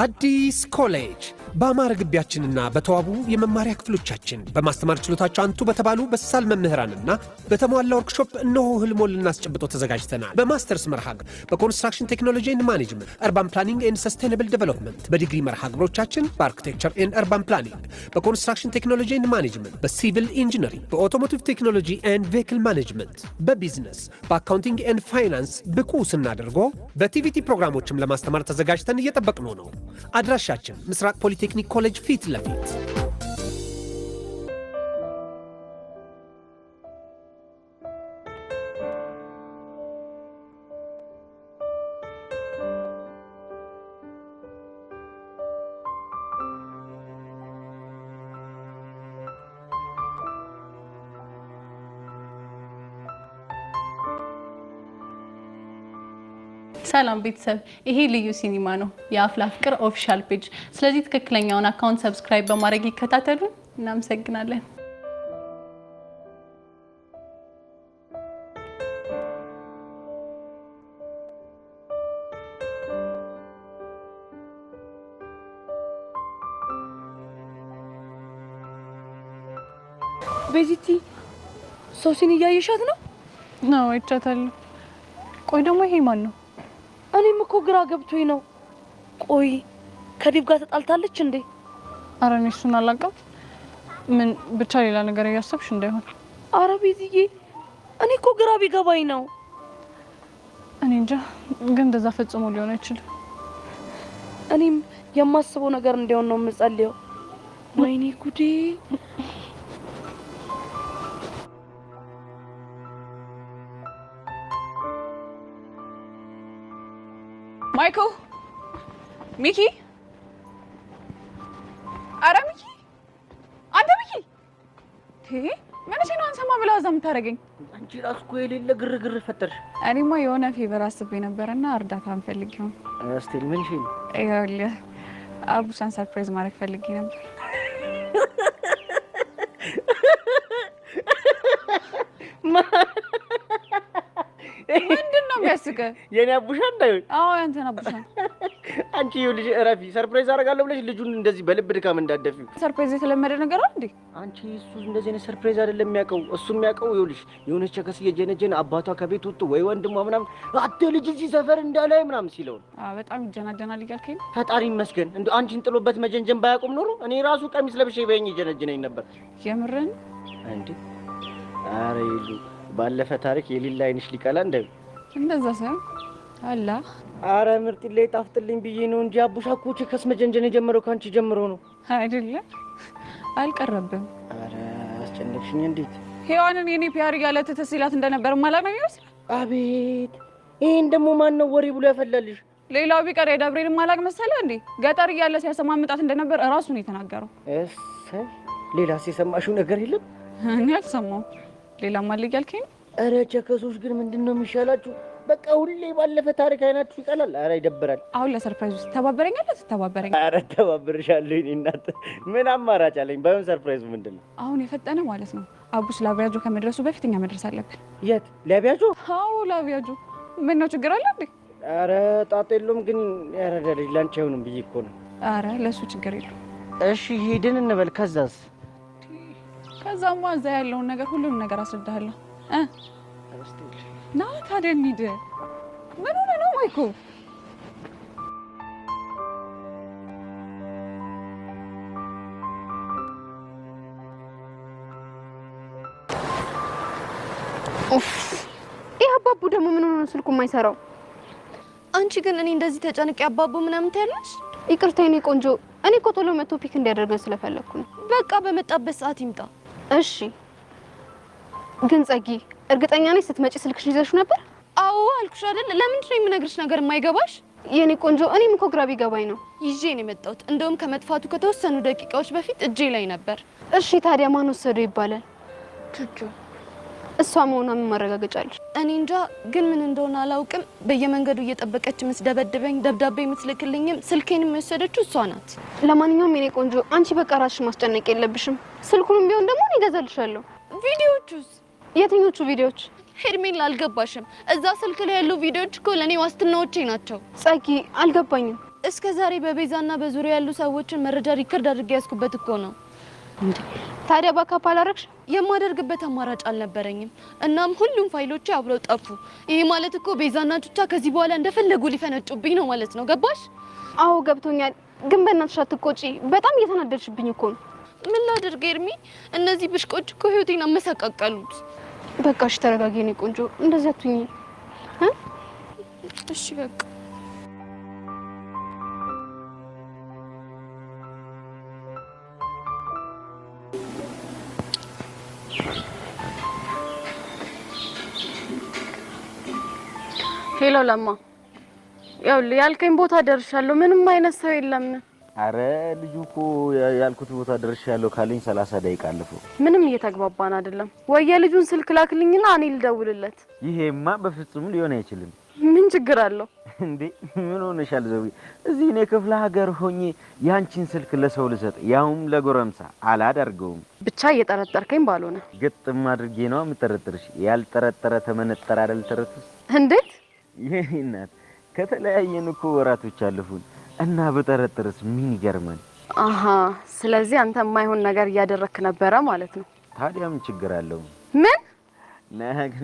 አዲስ ኮሌጅ በአማረ ግቢያችንና በተዋቡ የመማሪያ ክፍሎቻችን በማስተማር ችሎታቸው አንቱ በተባሉ በሳል መምህራንና በተሟላ ወርክሾፕ እነሆ ህልሞን ልናስጨብጦ ተዘጋጅተናል። በማስተርስ መርሃ ግብር በኮንስትራክሽን ቴክኖሎጂ ኤንድ ማኔጅመንት፣ አርባን ፕላኒንግ ኤንድ ሰስቴናብል ዴቨሎፕመንት፣ በዲግሪ መርሃ ግብሮቻችን በአርኪቴክቸር ኤንድ አርባን ፕላኒንግ፣ በኮንስትራክሽን ቴክኖሎጂ ኤንድ ማኔጅመንት፣ በሲቪል ኢንጂነሪንግ፣ በኦቶሞቲቭ ቴክኖሎጂ ኤንድ ቬሂክል ማኔጅመንት፣ በቢዝነስ፣ በአካውንቲንግ ኤንድ ፋይናንስ ብቁ ስናደርጎ በቲቪቲ ፕሮግራሞችም ለማስተማር ተዘጋጅተን እየጠበቅነው ነው። አድራሻችን ምስራቅ ፖሊቴክኒክ ኮሌጅ ፊት ለፊት። ሰላም ቤተሰብ፣ ይሄ ልዩ ሲኒማ ነው፣ የአፍላ ፍቅር ኦፊሻል ፔጅ። ስለዚህ ትክክለኛውን አካውንት ሰብስክራይብ በማድረግ ይከታተሉ። እናመሰግናለን። ቤዚቲ ሶሲን እያየሻት ነው? ነው አይቻታለሁ። ቆይ ደግሞ ይሄ ማን ነው? እኔም እኮ ግራ ገብቶኝ ነው። ቆይ ከዲብ ጋር ተጣልታለች እንዴ? ኧረ እኔ እሱን አላውቅም። ምን ብቻ ሌላ ነገር እያሰብሽ እንዳይሆን። ኧረ ቤዚዬ እኔ እኮ ግራ ቢገባኝ ነው። እኔ እንጃ፣ ግን እንደዛ ፈጽሞ ሊሆን አይችልም። እኔም የማስበው ነገር እንዲሆን ነው የምጸልየው። ወይኔ ጉዴ! ማይኮ፣ ሚኪ፣ አረ ሚኪ፣ አንተ ሚኪ፣ መቼ ነው አንሰማ ብላ እዛ የምታደርገኝ? አንቺ ራስ እኮ የሌለ ግርግር ፈጠርሽ። እኔማ የሆነ ፌቨር አስቤ ነበርና እርዳታ ፈልጌ ነው። እስቲ ምን ሺ? ይኸውልህ አቡሻን ሰርፕራይዝ ማድረግ ፈልጌ ነበር። ምንድን ነው የሚያስቅህ? የኔ አቡሻ እንዳይሆን? አዎ ያንተን አቡሻ። አንቺ ይኸውልሽ እረፊ። ሰርፕራይዝ አደርጋለሁ ብለሽ ልጁን እንደዚህ በልብ ድካም እንዳደፊው። ሰርፕራይዝ የተለመደ ነገር አይደል? አንቺ እሱ እንደዚህ አይነት ሰርፕራይዝ አይደለም የሚያውቀው። እሱ የሚያውቀው ይኸውልሽ የሆነች ቸከስ እየጀነጀነ አባቷ ከቤት ወጥቶ ወይ ወንድሟ ምናምን አተ ልጅ እዚህ ሰፈር እንዳላይ ምናምን ሲለው በጣም ይጀናጀናል እያልከኝ? ፈጣሪ ይመስገን እንደው አንቺን ጥሎበት መጀንጀን ባያቆም ኖሮ እኔ ራሱ ቀሚስ ለብሼ በይኝ ይጀነጀነኝ ነበር። የምርን እንዴ? አረ ይሉ ባለፈ ታሪክ የሌላ አይንሽ ሊቀላ እንደው እንደዛ ሳይሆን አላ አረ ምርጥ ላይ ጣፍጥልኝ ብዬ ነው እንጂ አቡሻ እኮ ቸከስ መጀንጀን የጀመረው ካንቺ ጀምሮ ነው አይደለ? አልቀረብም። አረ አስጨነቅሽኝ። እንዴት ሄዋንን የኔ ፒያር ያለ ተተሲላት እንደነበር ማላቅ ነው ይመስል። አቤት! ይሄን ደግሞ ማን ነው ወሬ ብሎ ያፈላልሽ? ሌላው ቢቀር የደብሬን ማላቅ መሰለ እንዴ? ገጠር እያለ ሲያሰማምጣት እንደነበር እራሱ ነው የተናገረው። እሰይ! ሌላስ የሰማሽው ነገር የለም? እኔ አልሰማሁም። ሌላ ማልቅ ያልከኝ? አረ ቸከሶች ግን ምንድነው የሚሻላችሁ? በቃ ሁሌ ባለፈ ታሪክ አይናችሁ ይቀላል። አረ ይደብራል። አሁን ለሰርፕራይዝ ውስጥ ተባበረኛለህ? ተባበረኝ። አረ ተባብርሻለሁ። እኔ እናት ምን አማራጭ አለኝ? ባይሆን ሰርፕራይዙ ምንድነው? አሁን የፈጠነ ማለት ነው። አቡሽ ላቪያጆ ከመድረሱ በፊት እኛ መድረስ አለብን። የት ላቪያጆ? አዎ ላቪያጆ። ምን ነው ችግር አለ እንዴ? አረ ጣጣ የለውም። ግን ያረዳ ልጅ ላንቺ አይሆንም ብዬ እኮ ነው። አረ ለሱ ችግር የለውም። እሺ ሄድን እንበል። ከዛስ? ከዛማ እዛ ያለውን ነገር ሁሉንም ነገር አስረዳሃለሁ። ና ታዲያ እንሂድ። ምን ሆነ ነው ማይኮ? ይሄ አባቡ ደግሞ ምን ሆነ ስልኩ የማይሰራው? አንቺ ግን እኔ እንደዚህ ተጨንቄ አባቡ ምናምን ታያለሽ? ይቅርታ የኔ ቆንጆ፣ እኔ እኮ ቶሎ መጥቶ ፒክ እንዲያደርገን ስለፈለኩ ነው። በቃ በመጣበት ሰዓት ይምጣ። እሺ ግን ጸጊ፣ እርግጠኛ ነኝ ስትመጪ ስልክሽ ይዘሽ ነበር? አዎ አልኩሽ አይደል? ለምንድን ነው የምነግርሽ ነገር የማይገባሽ? የኔ ቆንጆ፣ እኔም እኮ ግራ ቢገባኝ ነው ይዤ ነው የመጣሁት። እንደውም ከመጥፋቱ ከተወሰኑ ደቂቃዎች በፊት እጄ ላይ ነበር። እሺ ታዲያ ማን ወሰደው ይባላል? ቹቹ። እሷ መሆኗ ምን ማረጋገጫ አለሽ? እኔ እንጃ፣ ግን ምን እንደሆነ አላውቅም። በየመንገዱ እየጠበቀች ምስደበድበኝ፣ ደብዳቤ ምስልክልኝም ስልኬን የወሰደችው እሷ ናት። ለማንኛውም የኔ ቆንጆ፣ አንቺ በቃ ራስሽ ማስጨነቅ የለብሽም። ስልኩንም ቢሆን ደግሞ እኔ እገዛልሻለሁ። ቪዲዮቹስ? የትኞቹ ቪዲዮች? ሄርሜላ አልገባሽም? እዛ ስልክ ላይ ያሉ ቪዲዮዎች እኮ ለኔ ዋስትናዎቼ ናቸው። ጸጊ አልገባኝም። እስከ ዛሬ በቤዛና በዙሪያ ያሉ ሰዎችን መረጃ ሪከርድ አድርጌ ያስኩበት እኮ ነው። ታዲያ ባካፕ አላረግሽ? የማደርግበት አማራጭ አልነበረኝም። እናም ሁሉም ፋይሎቼ አብረው ጠፉ። ይሄ ማለት እኮ ቤዛና ቹቻ ከዚህ በኋላ እንደፈለጉ ሊፈነጩብኝ ነው ማለት ነው። ገባሽ? አዎ ገብቶኛል። ግን በእናትሽ አትቆጪ። በጣም እየተናደድሽብኝ እኮ ነው። ምን ላድርግ ኤርሚ? እነዚህ ብሽቆች እኮ ህይወቴን አመሰቃቀሉት። በቃ እሺ ተረጋጊ የኔ ቆንጆ። እንደዚህ አትሁኚ። እሺ በቃ ሄሎ ለማ፣ ያው ያልከኝ ቦታ ደርሻለሁ። ምንም አይነት ሰው የለም። አረ ልጁ እኮ ያልኩት ቦታ ደርሻለሁ ካለኝ 30 ደቂቃ አለፈው። ምንም እየተግባባን አይደለም። ወይ የልጁን ስልክ ላክልኝና እኔ ልደውልለት። ይሄማ በፍጹም ሊሆን አይችልም። ምን ችግር አለው እንዴ? ምን ሆነሻል ዘዊ? እዚህ እኔ ክፍለ ሀገር ሆኜ ያንቺን ስልክ ለሰው ልሰጥ ያውም ለጎረምሳ አላደርገውም። ብቻ እየጠረጠርከኝ ባልሆነ ግጥም አድርጌ ነው የምጠረጥርሽ። ያልጠረጠረ ተመነጠረ አይደል ተረቱስ? እንዴት? ይሄ እናት ከተለያየን እኮ ወራቶች አለፉን እና በጠረጥርስ ምን ይገርማል? አሃ፣ ስለዚህ አንተ የማይሆን ነገር እያደረክ ነበረ ማለት ነው። ታዲያ ምን ችግር አለው? ምን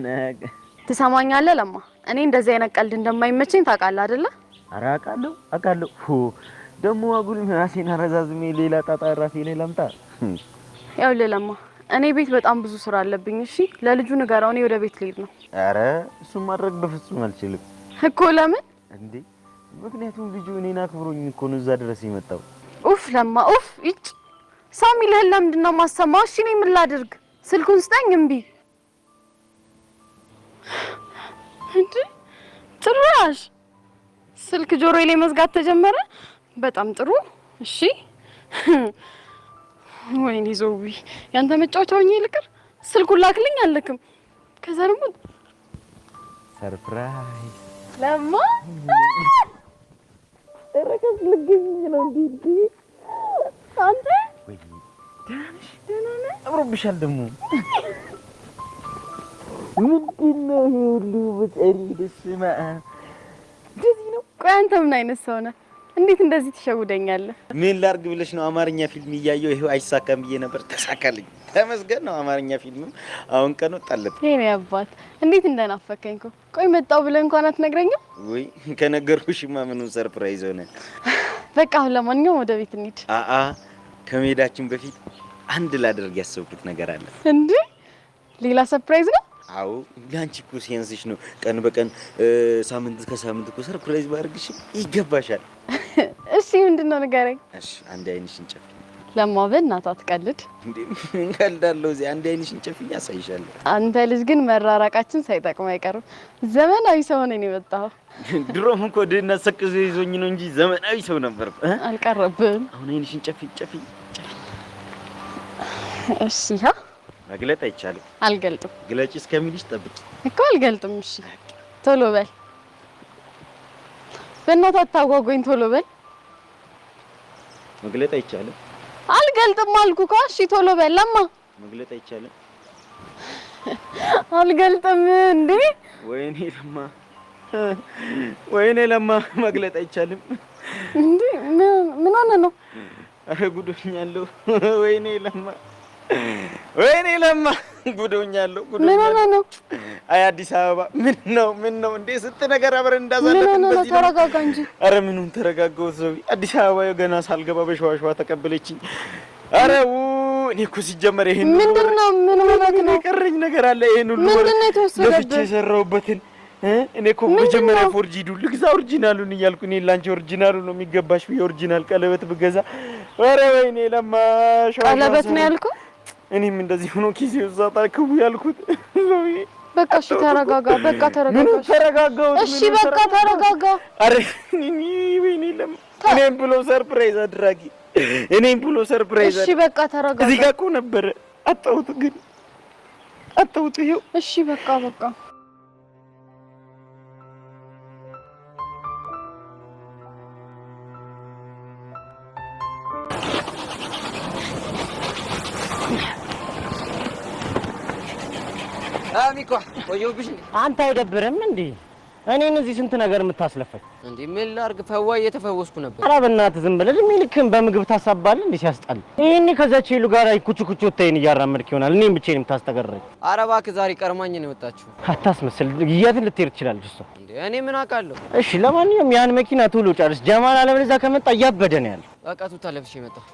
ነግ ትሰማኛለህ ለማ? እኔ እንደዚህ አይነት ቀልድ እንደማይመቸኝ ታውቃለህ አይደለ? ኧረ አውቃለሁ። ደግሞ አጉል ራሴን አረዛዝሜ ሌላ ጣጣ ራሴ ላይ ላምጣ። ያው ለማ እኔ ቤት በጣም ብዙ ስራ አለብኝ። እሺ ለልጁ ንገረው፣ እኔ ወደ ቤት ልሄድ ነው። ኧረ እሱን ማድረግ በፍጹም አልችልም እኮ። ለምን እንዴ? ምክንያቱም ልጁ እኔን አክብሮኝ እኮ ነው እዛ ድረስ የመጣው። ኡፍ ለማ ኡፍ። እጭ ሳሚ ለምንድን ነው የማሰማው? እሺ እኔ ምን ላድርግ? ስልኩን ስጠኝ። እምቢ እንዴ? ጭራሽ ስልክ ጆሮዬ ላይ መዝጋት ተጀመረ። በጣም ጥሩ። እሺ ወይኔ ዞቢ፣ ያንተ መጫወቻ ሆኜ ልቅር። ስልኩን ላክልኝ አለክም። ከዛ ደግሞ ሰርፕራይዝ ለማ እረከስ ልግኝ ነው እንዴ? አንተ ወይ ደህና ነህ? አምሮብሻል ደግሞ። ምንድነው ይሄ ሁሉ በጠሪ ደስማ? እንደዚህ ነው። ቆይ አንተ ምን አይነት ሰው ነህ? እንዴት እንደዚህ ትሸውደኛለህ? ምን ላርግ ብለሽ ነው? አማርኛ ፊልም እያየሁ ይሄው አይሳካም ብዬ ነበር፣ ተሳካልኝ። ተመስገን ነው። አማርኛ ፊልም አሁን ቀን ወጣለት። የኔ አባት እንዴት እንደናፈከኝ እኮ። ቆይ መጣው ብለህ እንኳን አትነግረኝም? ወይ ከነገርኩሽማ ምንም ሰርፕራይዝ ሆነ። በቃ አሁን ለማንኛውም ወደ ቤት እንሂድ። ከመሄዳችን በፊት አንድ ላደርግ ያሰብኩት ነገር አለ። እንዴ? ሌላ ሰርፕራይዝ ነው? አዎ ለአንቺ እኮ ሲያንስሽ ነው። ቀን በቀን ሳምንት ከሳምንት እኮ ሰርፕራይዝ ባደርግሽ ይገባሻል። እሺ ምንድነው ንገረኝ። እሺ አንድ አይንሽን ጨፍኝ። ለማ በእናትህ አትቀልድ። እንዴ እንቀልዳለሁ። እዚህ አንድ አይንሽን ጨፍኝ ያሳይሻለሁ። አንተ ልጅ ግን መራራቃችን ሳይጠቅም አይቀርም። ዘመናዊ ሰው ነኝ የመጣኸው። ድሮም እኮ ድህነት ሰቅዞ ይዞኝ ነው እንጂ ዘመናዊ ሰው ነበር። አልቀረብህም። አሁን አይንሽን ጨፍኝ። እሺ መግለጥ አይቻልም። አልገልጥም። ግለጪ እስከሚልሽ ጠብቂ እኮ አልገልጥም። እሺ ቶሎ በል በእናትህ አታጓጓኝ። ቶሎ በል። መግለጥ አይቻልም። አልገልጥም አልኩህ እኮ። እሺ ቶሎ በል። ለማ መግለጥ አይቻልም። አልገልጥም እንዴ? ወይኔ ለማ መግለጥ አይቻልም እንዴ? ምን ሆነ ነው? አረ ጉዶኛለሁ። ወይኔ ለማ ጉዶኛለሁ። ምን ሆነ ነው? አይ አዲስ አበባ ምን ነው እንዴ? ስንት ነገር አብረን እንዳሳለፍን በዚህ ነው። ተረጋጋ እንጂ። አረ ምኑን ተረጋጋው? ሰው አዲስ አበባ ገና ሳልገባ በሸዋሸዋ ተቀበለችኝ። አረ እኔ እኮ ሲጀመር ይሄን ምንድነው? ምን ሆነክ ነው? የቀረኝ ነገር አለ። ይሄን ሁሉ ምንድነው የተወሰደብህ? ለፍቼ የሰራሁበትን እኔ እኮ መጀመሪያ ፎርጂዱ ልግዛ ኦሪጂናሉን እያልኩ እኔ ላንቺ ኦሪጂናሉ ነው የሚገባሽ ብዬ ኦሪጂናል ቀለበት ብገዛ፣ ኧረ ወይኔ ለማ ቀለበት ነው ያልኩት። እኔም እንደዚህ ሆኖ ኪሴ ውስጥ አጣልኩ ያልኩት። በቃ እሺ ተረጋጋ። በቃ ተረጋጋ። ምን ተረጋጋው? እሺ በቃ ተረጋጋ። አረ ወይኔ ለማ እኔም ብሎ ሰርፕራይዝ አድራጊ፣ እኔም ብሎ ሰርፕራይዝ። እሺ በቃ ተረጋጋ። እዚህ ጋር እኮ ነበረ አጣሁት፣ ግን አጣሁት። ይኸው እሺ በቃ አሚኮ ቆየሁብሽ። አንተ አይደብርም እንዴ? እኔን እዚህ ስንት ነገር የምታስለፈኝ እንዴ? ምን ላድርግ? ፈዋይ እየተፈወስኩ ነበር። ኧረ በእናትህ ዝም ብለህ ልክህን በምግብ ታሳባለህ እንዴ? ሲያስጠላ። ይሄኔ ከዛች ሄሉ ጋር ኩቹ ወተይን እያራመድክ ይሆናል። እኔም ብቻዬን የምታስጠገረኝ። ኧረ እባክህ ዛሬ ቀርማኝ ነው የወጣችው። አታስመስል። የት ልትሄድ ትችላለች እሷ? እንዴ እኔ ምን አውቃለሁ? እሺ ለማንኛውም ያን መኪና ቶሎ ጨርስ። ጀማል አለበለዚያ ከመጣ እያበደ ነው ያለው። በቃ ቱታ ለብሼ መጣሁ።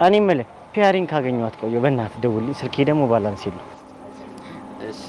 እኔ የምልህ ፒያሪን ካገኘኋት ቆየሁ። በእናትህ ደውልልኝ። ስልኬ ደግሞ ባላንስ የለውም። እሺ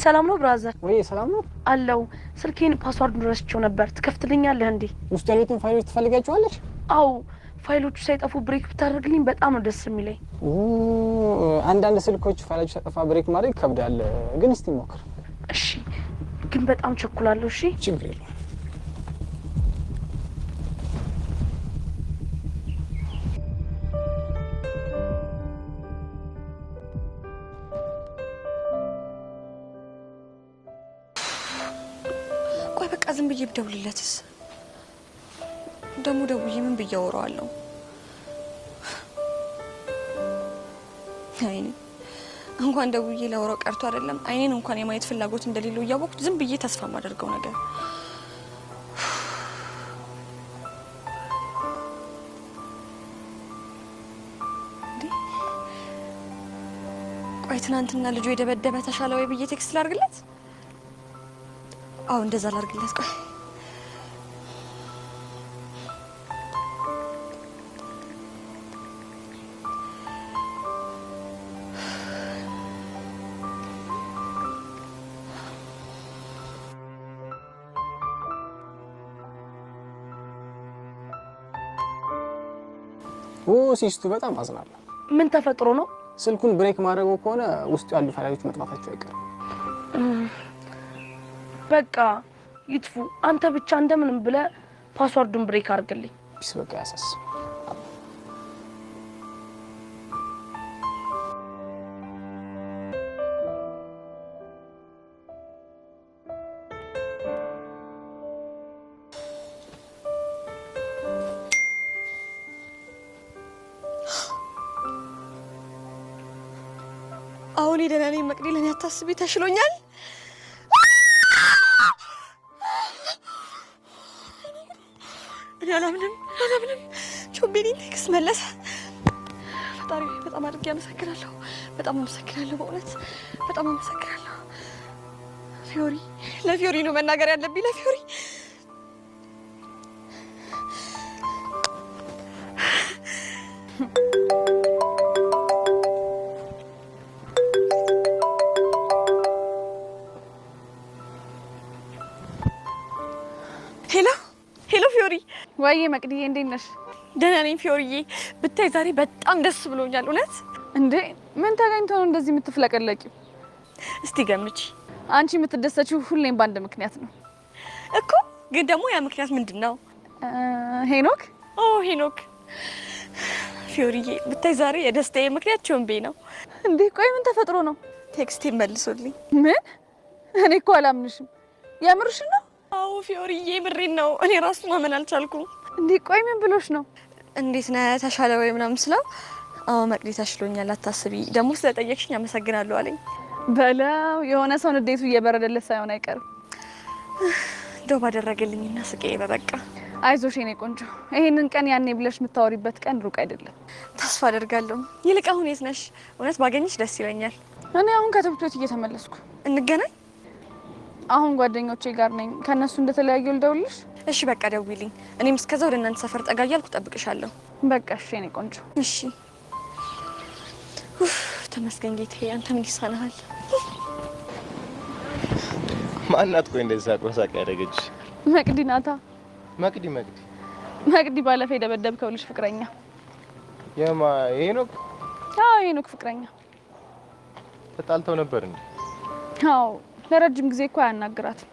ሰላም ነው ብራዘር? ወይ ሰላም ነው አለው። ስልኬን ፓስወርድ ረስቼው ነበር። ትከፍትልኛለህ እንዴ? ውስጥ ያሉትን ፋይሎች ትፈልጋቸዋለሽ? አው ፋይሎቹ ሳይጠፉ ብሬክ ብታደርግልኝ በጣም ነው ደስ የሚለኝ። አንዳንድ ስልኮች ፋይሎች ሳይጠፋ ብሬክ ማድረግ ይከብዳል፣ ግን እስቲ ሞክር። እሺ፣ ግን በጣም ቸኩላለሁ። እሺ፣ ችግር የለውም። ቆይ በቃ ዝም ብዬ ብደውልለትስ? ደግሞ ደውዬ ምን ብዬ አወራዋለሁ? አይኔ እንኳን ደውዬ ላወራው ቀርቶ አይደለም አይኔን እንኳን የማየት ፍላጎት እንደሌለው እያወቅኩ ዝም ብዬ ተስፋ ማደርገው ነገር። ቆይ ትናንትና ልጁ የደበደበ ተሻለ ወይ ብዬ ቴክስት ላድርግለት? አዎ እንደዛ ላድርግለት። ቆይ ሲስቱ በጣም አዝናለሁ። ምን ተፈጥሮ ነው? ስልኩን ብሬክ ማድረጉ ከሆነ ውስጡ ያሉ ፋይሎች መጥፋታቸው አይቀርም። በቃ ይጥፉ። አንተ ብቻ እንደምንም ብለህ ፓስወርዱን ብሬክ አድርግልኝ። ቢስ በቃ ያሳስብ። አሁን ደህና ነኝ መቅዲ፣ ለኔ አታስቢ፣ ተሽሎኛል። እኔ አላምንም ቾቤኔን ቴክስት መለሰ። ፈጣሪ በጣም አድርጌ አመሰግናለሁ። በጣም አመሰግናለሁ፣ በእውነት በጣም አመሰግናለሁ። ፊዮሪ፣ ለፊዮሪ ነው መናገር ያለብኝ፣ ለፊዮሪ። ሄሎ ወይ መቅዲዬ እንዴት ነሽ? ደህና ነኝ ፊዮሪዬ። ብታይ ዛሬ በጣም ደስ ብሎኛል። እውነት እንዴ? ምን ተገኝቶ ነው እንደዚህ የምትፍለቀለቂው? እስቲ ገምቺ። አንቺ የምትደሰችው ሁሌም በአንድ ምክንያት ነው እኮ። ግን ደግሞ ያ ምክንያት ምንድነው? ሄኖክ። ኦ ሄኖክ። ፊዮሪዬ ብታይ ዛሬ የደስታዬ ምክንያት ቾምቤ ነው። እንዴ ቆይ ምን ተፈጥሮ ነው? ቴክስቴን መልሶልኝ። ምን? እኔ እኮ አላምንሽም። የምርሽን ነው? አዎ ፊዮሪዬ ምሬን ነው። እኔ ራሱ ማመን አልቻልኩም። እንዴ ቆይ ምን ብሎሽ ነው? እንዴት ነህ ተሻለ ወይ ምናምን ስለው አዎ መቅዲ ተሽሎኛል አታስቢ፣ ደግሞ ስለጠየቅሽኝ አመሰግናለሁ አለኝ። በለው የሆነ ሰው ንዴቱ እየበረደለት ሳይሆን አይቀርም። እንደው ባደረገልኝና ስቄ በበቃ። አይዞሽ የኔ ቆንጆ፣ ይሄንን ቀን ያኔ ብለሽ የምታወሪበት ቀን ሩቅ አይደለም። ተስፋ አደርጋለሁ። ይልቅ አሁን የት ነሽ? እውነት ባገኝሽ ደስ ይለኛል። እኔ አሁን ከትምህርት ቤት እየተመለስኩ። እንገናኝ? አሁን ጓደኞቼ ጋር ነኝ። ከነሱ እንደተለያዩ ልደውልሽ? እሺ በቃ ደውይልኝ። እኔም እስከዛ ወደ እናንተ ሰፈር ጠጋ እያልኩ እጠብቅሻለሁ። በቃ እሺ የኔ ቆንጆ። እሺ። ተመስገን ጌታዬ፣ አንተ ምን ይሳናሃል? ማናት ቆይ እንደዛ ቆሳቅ ያደረገች? መቅዲ ናታ። መቅዲ መቅዲ ባለፈው የደበደብከው ልጅ ፍቅረኛ። የማ ሄኖክ? አዎ ሄኖክ ፍቅረኛ። ተጣልተው ነበር እንዴ? አዎ ለረጅም ጊዜ እኮ አያናግራትም።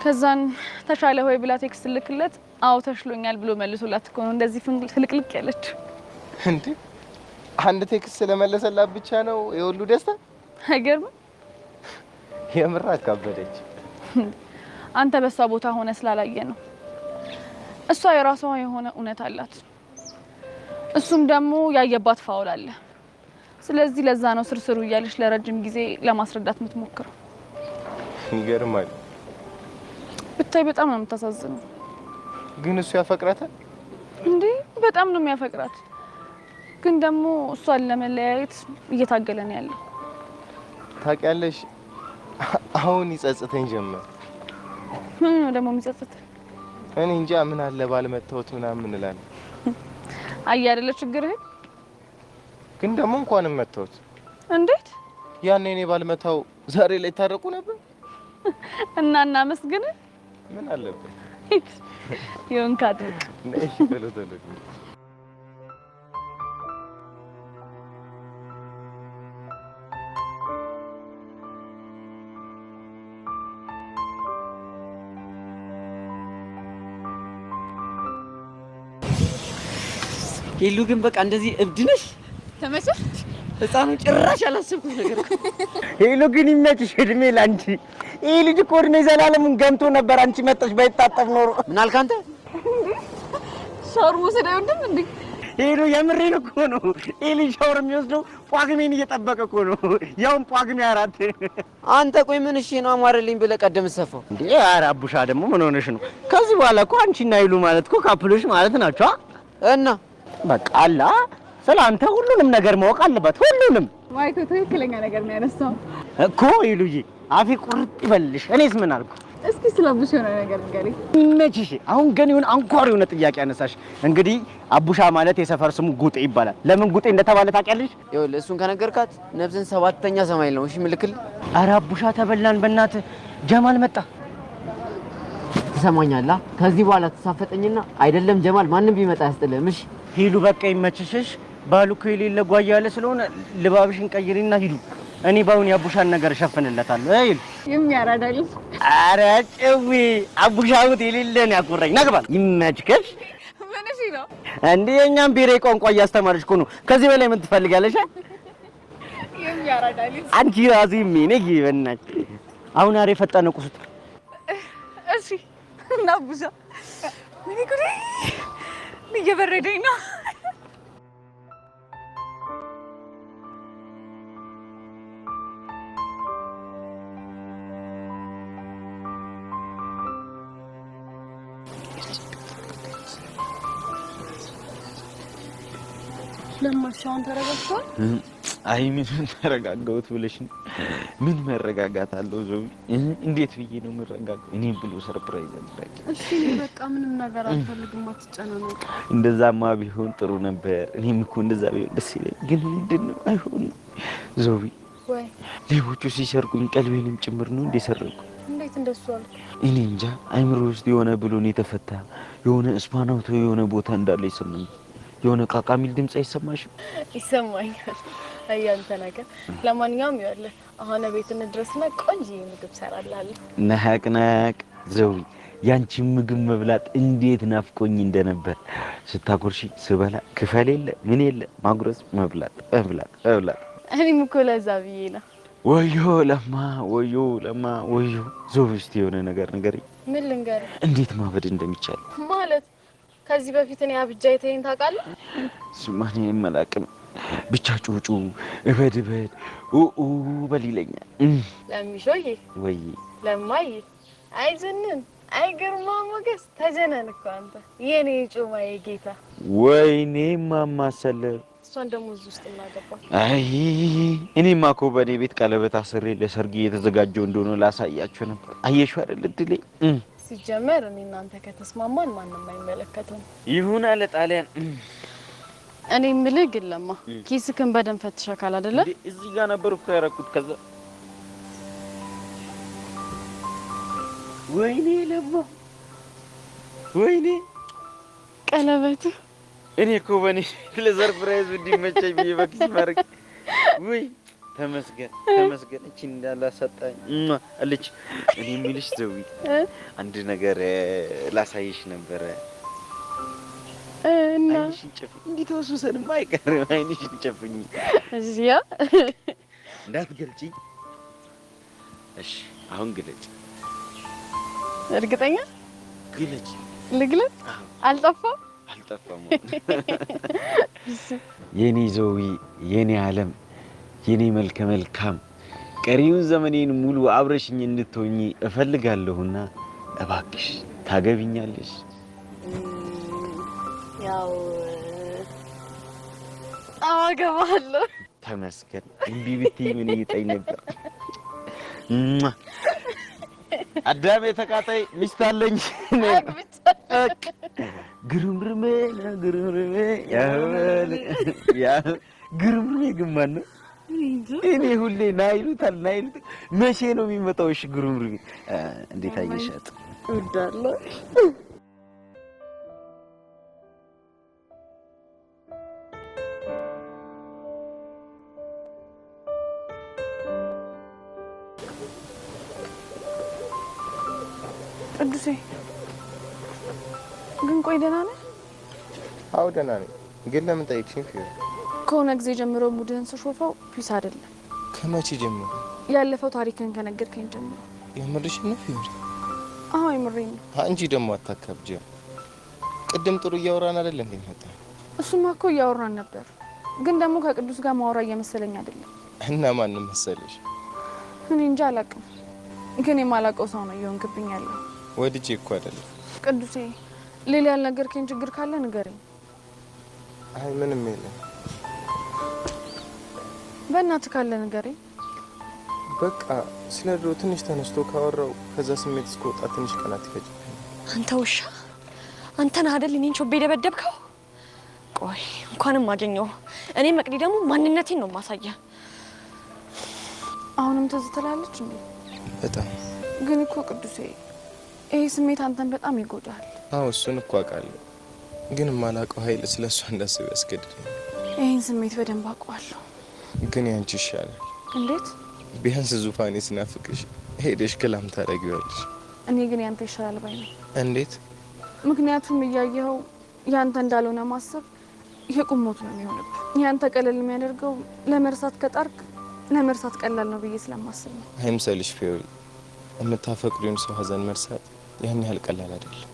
ከዛን ተሻለ ሆይ ብላ ቴክስት ልክለት አዎ ተሽሎኛል ብሎ መልሶላት እኮ ነው እንደዚህ ፍልቅልቅ ያለች። እንዴ አንድ ቴክስት ስለመለሰላት ብቻ ነው የሁሉ ደስታ? አይገርምም? የምር አካበደች። አንተ በሷ ቦታ ሆነ ስላላየ ነው። እሷ የራሷ የሆነ እውነት አላት፣ እሱም ደግሞ ያየባት ፋውል አለ። ስለዚህ ለዛ ነው ስርስሩ እያለች ለረጅም ጊዜ ለማስረዳት የምትሞክረው። ይገርማል። ብታይ በጣም ነው የምታሳዝነው። ግን እሱ ያፈቅራታል እንዴ? በጣም ነው የሚያፈቅራት። ግን ደግሞ እሷን ለመለያየት እየታገለ ነው ያለው። ታውቂያለሽ፣ አሁን ይጸጽተኝ ጀመር። ምን ነው ደግሞ የሚጸጽት? እኔ እንጃ ምን አለ ባልመታወት ምናምን እላለሁ። አይ አይደለ ችግርህ። ግን ደግሞ እንኳንም መታወት። እንዴት? ያኔ እኔ ባልመታው ዛሬ ላይ ታረቁ ነበር። እና እናመስግን። ምን አለበት? ይሁን ካድርግ። ነሽ ተለተለ ሄሉ ግን በቃ እንደዚህ እብድ ነሽ? ተመቸህ? ህፃኑ ጭራሽ አላሰብኩት ነገር። ሄሉ ግን ይመችሽ፣ እድሜ ላንቺ። ይሄ ልጅ እኮ እድሜ ዘላለምን ገምቶ ነበር። አንቺ መጣሽ ባይታጠብ ኖሮ። ምን አልክ አንተ? ሻወር መውሰድ አይወድም እንዴ? ሄሉ የምሬን እኮ ነው። ይሄ ልጅ ሻወር የሚወስደው ጳጉሜን እየጠበቀ እኮ ነው። ያውም ጳጉሜ 4። አንተ ቆይ ምን እሺ ነው አማረልኝ ብለህ ቀደም ሰፋው እንዴ? ኧረ አቡሻ ደግሞ ምን ሆነሽ ነው? ከዚህ በኋላ እኮ አንቺና ሄሉ ማለት እኮ ካፕሎች ማለት ናቸው። እና በቃ አላ ስለአንተ ሁሉንም ነገር ማወቅ አለበት። ሁሉንም ዋይቶ ትክክለኛ ነገር ነው ያነሳው እኮ ሄሉዬ። አፌ ቁርጥ ይበልሽ። እኔስ ምን አልኩ? እስኪ ስለብሽ የሆነ ነገር ንገሪኝ። ይመችሽ። አሁን ግን ይሁን አንኳር የሆነ ጥያቄ አነሳሽ። እንግዲህ አቡሻ ማለት የሰፈር ስሙ ጉጤ ይባላል። ለምን ጉጤ እንደተባለ ታውቂያለሽ? ይኸውልህ እሱን ከነገርካት ነፍስን 7ኛ ሰማይ ነው። እሺ ምልክል። ኧረ አቡሻ ተበላን በእናትህ። ጀማል መጣ። ትሰማኛለህ? ከዚህ በኋላ ተሳፈጠኝና አይደለም ጀማል ማንም ቢመጣ ያስጥልህም። እሺ ሂዱ በቃ ይመችሽሽ። ባሉ እኮ የሌለ ጓያ ያለ ስለሆነ ልባብሽን ቀይሪና ሂዱ። እኔ ባሁን የአቡሻን ነገር እሸፍንለታለሁ። አይል የሚያራዳል። ኧረ ጭዊ አቡሻውት የሌለን ያቆራኝ ነግባል። ይመችከሽ። ምን እሺ ነው እንዴ? የኛም ብሔራዊ ቋንቋ እያስተማረች እኮ ነው። ከዚህ በላይ ምን ትፈልጋለሽ? የሚያራዳል። አንቺ ራሱ ምን ይበናች። አሁን አሬ ፈጠነ ቁስጥ። እሺ እና አቡሻ ምን ጉዴ እየበረደኝ ነው። ለማሻውን ተረጋግቷል። አይ ምን ተረጋጋሁት ብለሽ ነው? ምን መረጋጋት አለው? ዘው እንዴት ብዬ ነው የምረጋጋው? እኔ ብሎ ሰርፕራይዝ አድርጋኝ። እሺ በቃ ምንም ነገር አልፈልግም፣ አትጨናነቅ። እንደዛማ ቢሆን ጥሩ ነበር። እኔም እኮ እንደዛ ቢሆን ደስ ይለኝ። ግን ምንድነው አይሆንም። ዘው ወይ ሌቦቹ ሲሰርቁኝ ቀልቤንም ጭምር ነው እንደ ሰረቁ። እንዴት እንደሱ አልኩ? እኔ እንጃ አይምሮ ውስጥ የሆነ ብሎን የተፈታ የሆነ ስፓናውቶ የሆነ ቦታ እንዳለ ይሰማኝ። የሆነ ቃቃ የሚል ድምጽ አይሰማሽም? ይሰማኛል። አያንተ ነገር። ለማንኛውም ይኸውልህ አሁን ቤት እንድረስና ቆንጆ ምግብ ሰራላለሁ። ነሐቅናቅ ዘዊ ያንቺ ምግብ መብላት እንዴት ናፍቆኝ እንደነበር ስታጎርሺ ስበላ ክፈል የለ ምን የለ ማጉረስ መብላት መብላት መብላት። እኔም እኮ ለዛ ብዬ ነው። ወዮ ለማ ወዮ ለማ ወዮ። ዞብ እስቲ የሆነ ነገር ንገሪኝ። ምን ልንገርህ? እንዴት ማበድ እንደሚቻል ማለት ከዚህ በፊት እኔ አብጃ የተይኝ ታውቃለህ? ስማኝ መላቅም ብቻ ጩጩ እበድበድ ኡኡ በል ይለኛል። ለሚሾዬ ወይ ለማዬ አይዘንን አይገርማ ሞገስ ተጀነን እኮ አንተ የኔ ጩማዬ ጌታ። ወይኔ ማማሰለ እሷን ደግሞ እዚህ ውስጥ እናገባል። አይ እኔማ እኮ በኔ ቤት ቀለበት አስሬ ለሰርግ እየተዘጋጀው እንደሆነ ላሳያችሁ ነበር። አየሽው አይደል እድሌ። ሲጀመር እኔ እናንተ ከተስማማን ማንንም አይመለከተውም። ይሁን አለ ጣሊያን። እኔ የምልህ ግን ለማ ኪስክን በደንብ ፈትሸካል አይደለ? እዚህ ጋር ነበር እኮ ያደረኩት። ከዛ ወይኔ ለማ ወይኔ ቀለበት እኔ እኮ በኔ ለሰርፕራይዝ እንዲመቸኝ ብዬ በኪስ ማድረግ ወይ ተመስገን ተመስገን። እቺ እንዳላሰጣኝ አለች። እኔ የሚልሽ ዘዊ አንድ ነገር ላሳይሽ ነበረ። እና አይንሽን ጨፍኝ። እንዴት ተወሰንም አይቀርም። አይንሽን ጨፍኝ። እዚያ እንዳትገልጪ እሺ። አሁን ግለጪ። እርግጠኛ ግለጪ። ልግለጥ? አልጠፋም አልጠፋም። የኔ ዘዊ የኔ ዓለም የኔ መልከ መልካም ቀሪውን ዘመኔን ሙሉ አብረሽኝ እንድትሆኚ እፈልጋለሁና እባክሽ ታገቢኛለሽ? ያው አገባለሁ። ተመስገን። እምቢ ብትይ ምን ይጠኝ ነበር። አዳሜ ተቃጣይ ሚስት አለኝ። ግርምርሜ ግርምርሜ ያ ግርምርሜ ግን ማን ነው? እኔ ሁሌ ናይሉታል ናይሉት። መቼ ነው የሚመጣው? እሺ ግርምርሜ እንዴት አየሻት? እወዳለሁ። ቅዱሴ ግን ቆይ ደህና ነህ? አዎ ደህና ነኝ። ግን ለምን ጠይቅሽኝ? ፊዮሪ ከሆነ ጊዜ ጀምሮ ሙድህን ስሾፈው ፒስ አይደለም። ከመቼ ጀምሮ? ያለፈው ታሪክን ከነገርከኝ ጀምሮ። የምርሽን ነው ፊዮሪ? አዎ የምሬን ነው። አንቺ ደግሞ አታካብጂ። ቅድም ጥሩ እያወራን አይደል እንዴ መጣ? እሱማ እኮ እያወራን ነበር፣ ግን ደግሞ ከቅዱስ ጋር ማውራ እየመሰለኝ አይደለም። እና ማንም መሰለሽ? እኔ እንጃ አላውቅም፣ ግን የማላውቀው ሰው ነው እየሆንክብኝ ያለው። ወድጄ እኮ አይደለም። ቅዱሴ ሌላ ያልነገርከኝ ችግር ካለ ንገረኝ። አይ ምንም የለም። በእናትህ ካለ ንገረኝ። በቃ ስለ ድሮ ትንሽ ተነስቶ ካወራው ከዛ ስሜት እስከወጣ ትንሽ ቀናት ይፈጅብኝ። አንተ ውሻ፣ አንተ ነህ አይደል እኔን ቾቤ ደበደብከው? ቆይ እንኳንም አገኘው። እኔ መቅዲ ደግሞ ማንነቴን ነው ማሳያ። አሁንም ትዝ ትላለች እንዴ? በጣም ግን እኮ ቅዱሴ ይሄ ስሜት አንተን በጣም ይጎዳል። አዎ እሱን እኮ አውቃለሁ፣ ግን የማላውቀው ኃይል ስለሷ እንዳስብ ያስገድደኝ። ይህን ስሜት በደንብ አውቀዋለሁ። ግን ያንቺ ይሻላል። እንዴት? ቢያንስ ዙፋኔ ስናፍቅሽ ሄደሽ ክላም ታደርጊዋለሽ። እኔ ግን ያንተ ይሻላል ባይ ነኝ። እንዴት? ምክንያቱም እያየኸው ያንተ እንዳልሆነ ማሰብ የቁሞት ነው የሚሆንብህ። ያንተ ቀለል የሚያደርገው ለመርሳት ከጣርክ ለመርሳት ቀላል ነው ብዬ ስለማስብ ነው። አይምሰልሽ ፊዮሪ፣ የምታፈቅሪውን ሰው ሀዘን መርሳት ያን ያህል ቀላል አይደለም።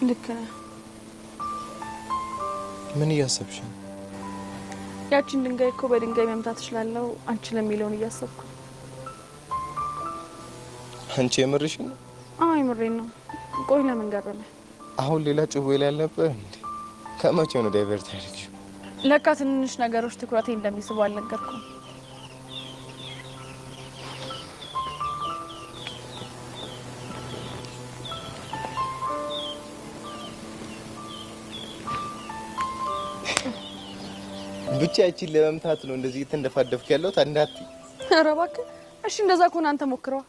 ልክ ነህ። ምን እያሰብሽ ነው? ያቺን ድንጋይ እኮ በድንጋይ መምታት እችላለሁ አንቺ ለሚለውን እያሰብኩ። አንቺ የምርሽ ነው? አዎ የምሬን ነው። ቆይ ለምን ገረመ? አሁን ሌላ ጭዌ ላይ አልነበር እንዴ? ከመቼው ነው ዳይቨርት ያደረግሽው? ለካ ትንንሽ ነገሮች ትኩረቴ እንደሚስቡ አልነገርኩም። ብቻ ያቺን ለመምታት ነው እንደዚህ እየተንደፋደፍክ ያለሁት። አንዳት ኧረ እባክህ እሺ እንደዛ ከሆነ አንተ ሞክረው።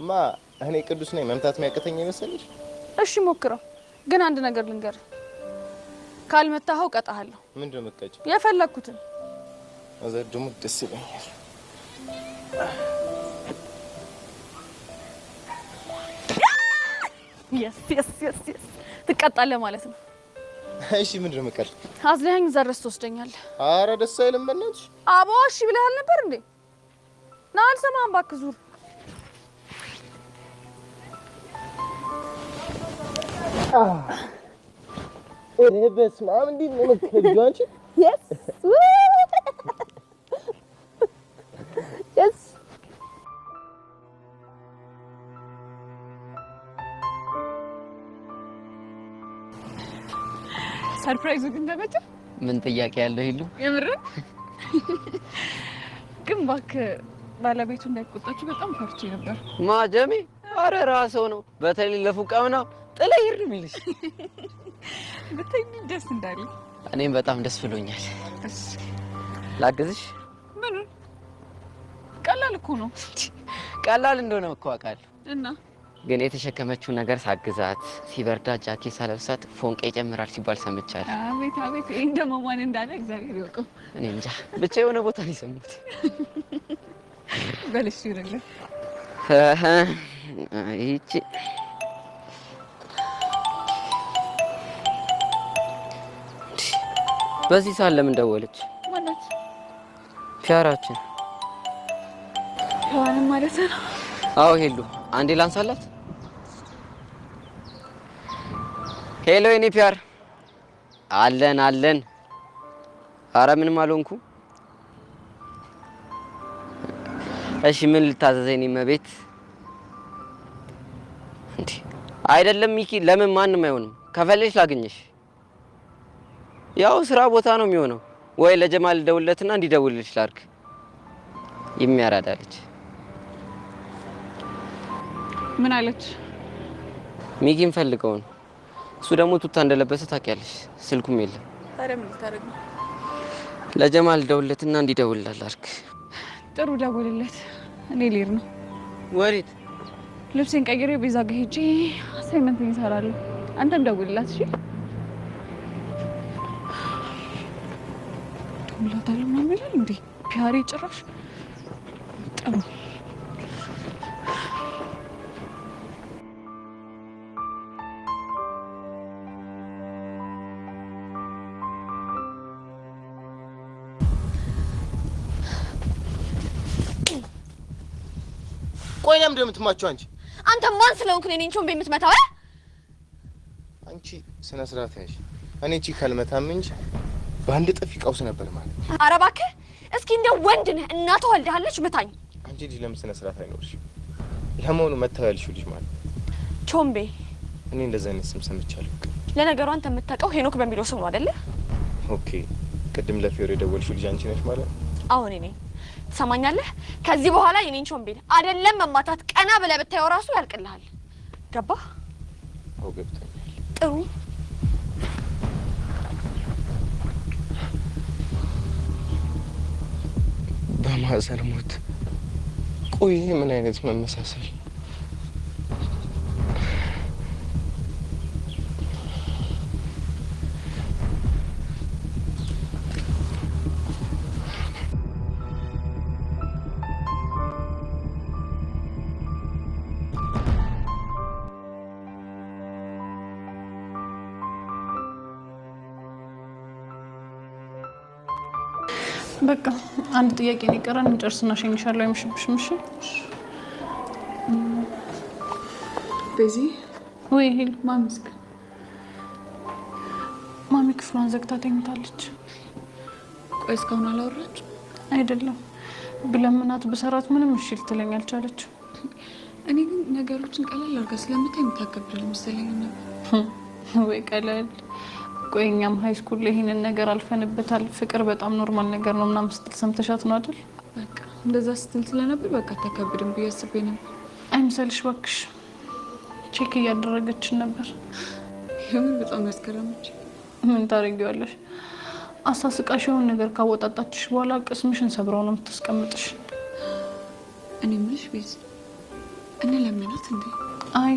ማ እኔ ቅዱስ ነኝ መምታት የሚያቅተኝ ይመስልሽ? እሺ ሞክረው። ግን አንድ ነገር ልንገር፣ ካልመታኸው ቀጣሃለሁ። ምንድነው መቀጭ? የፈለኩትን አዘር ደግሞ ደስ ይለኛል። የስ ትቀጣለህ ማለት ነው። እሺ ምንድነው መቀጭ? አዝለኸኝ እዛ ድረስ ትወስደኛለህ። ኧረ ደስ አይልም በእናትሽ። አቦ እሺ ብለሃል ነበር እንዴ? ና አልሰማህም እባክህ ዙር። ኦሬ በስመ አብ እንዴት ነው የምትከጂው አንቺ? የስ የስ ሰርፕራይዙ ግን ተመቸ? ምን ጥያቄ ያለው ይሉ የምር ግን እባክህ ባለቤቱ እንዳይቆጣችሁ በጣም ፈርቼ ነበር። ማጀሜ አረ ራስዎ ነው በተለይ ለፉቃውና ጥለህ ይር የሚልሽ ብታይ ደስ እንዳለ። እኔም በጣም ደስ ብሎኛል። ላግዝሽ? ምን ቀላል እኮ ነው። ቀላል እንደሆነ እኮ አውቃለሁ እና ግን የተሸከመችው ነገር ሳግዛት ሲበርዳ ጃኬት ሳለብሳት ፎንቄ ይጨምራል ሲባል ሰምቻለሁ። አቤት አቤት፣ ይሄን ደግሞ ማን እንዳለ እግዚአብሔር ያውቀው። እኔ እንጃ ብቻ የሆነ ቦታ ነው የሰማሁት። በልሽ ይረጋል። ይቺ በዚህ ሰዓት ለምን ደወለች? ማናት? ፒያራችን ሔዋንም ማለት ነው። አዎ ሄሉ፣ አንዴ ላንሳላት። ሄሎ የኔ ፒያር፣ አለን አለን። አረ ምንም አልሆንኩ። እሺ ምን ልታዘዘኝ? እኔ መቤት እንዴ አይደለም ሚኪ፣ ለምን ማንም አይሆንም። ከፈለሽ ላግኝሽ። ያው ስራ ቦታ ነው የሚሆነው። ወይ ለጀማል ደውለትና እንዲደውልልሽ ላድርግ። የሚያራዳለች። ምን አለች? ሚኪን ፈልገው ነው። እሱ ደግሞ ቱታ እንደለበሰ ታውቂያለሽ። ስልኩም የለም። ታዲያ ምን ልታደርግ ነው? ለጀማል ደውለትና እንዲደውልልሽ ላድርግ። ጥሩ ደውልለት። እኔ ልሄድ ነው። ወዴት? ልብሴን ቀይሬ ቤዛ ጋር ሄጄ አሳይመንት እሰራለሁ። አንተም ደውልላት እሺ? ደውልላታለሁ ምናምን ይላል እንዴ ፒያሬ ጭራሽ። ጥሩ ቆይ ለምን እንደምትማቸው አንቺ? አንተ ማን ስለሆንክ ነው እኔን ቾምቤ የምትመታው? አንቺ ስነ ስርዓት ያዥ። እኔ እቺ ካልመታም እንጂ በአንድ ጥፊ ቀውስ ነበር ማለት። ኧረ እባክህ እስኪ እንደ ወንድ ነህ እናትህ ወልደሃለች ምታኝ። አንቺ ልጅ ለምን ስነ ስርዓት አይኖርሽ? ለመሆኑ መታው ያልሽው ልጅ ማለት ቾምቤ? እኔ እንደዛ አይነት ስም ሰምቻለሁ። ለነገሩ አንተ የምታውቀው ሄኖክ በሚለው ስም ነው አይደለ? ኦኬ። ቅድም ለፊዮሪ የደወልሽው ልጅ አንቺ ነሽ ማለት? አሁን እኔ ትሰማኛለህ? ከዚህ በኋላ የኔን ቾምቤን አይደለም መማታት ቀና ብለህ ብታየው ራሱ ያልቅልሃል። ገባህ? አዎ ገብቶኛል። ጥሩ በማዘር ሞት። ቆይ ምን አይነት መመሳሰል? በቃ አንድ ጥያቄ ነው የቀረን፣ እንጨርስና ሸኝሻለሁ። አይመሽብሽም? እሺ ቤዚ። ወይ ሄል ማሚስክ ማሚ ክፍሏን ዘግታ ተኝታለች። ቆይ እስካሁን አላወራች? አይደለም ብለምናት ብሰራት ምንም እሺ ልትለኝ አልቻለችም። እኔ ግን ነገሮችን ቀላል አድርጋ ስለምታይ የምታከብድ መሰለኝ ነበር። ወይ ቀላል። ቆይ እኛም ሀይ ስኩል ላይ ይሄንን ነገር አልፈንበታል። ፍቅር በጣም ኖርማል ነገር ነው ምናምን ስትል ሰምተሻት ነው አይደል? በቃ እንደዛ ስትል ስለነበር በቃ አታከብድም ብዬ አስቤ ነበር። አይምሰልሽ እባክሽ። ቼክ እያደረገችን ነበር። የምን በጣም ያስገረመች። ምን ታደርጊዋለሽ? አሳስቃሽ የሆነ ነገር ካወጣጣችሽ በኋላ ቅስምሽን ሰብረው ነው የምታስቀምጥሽ። እኔ የምልሽ ቤዝ እንለምናት እንዴ? አይ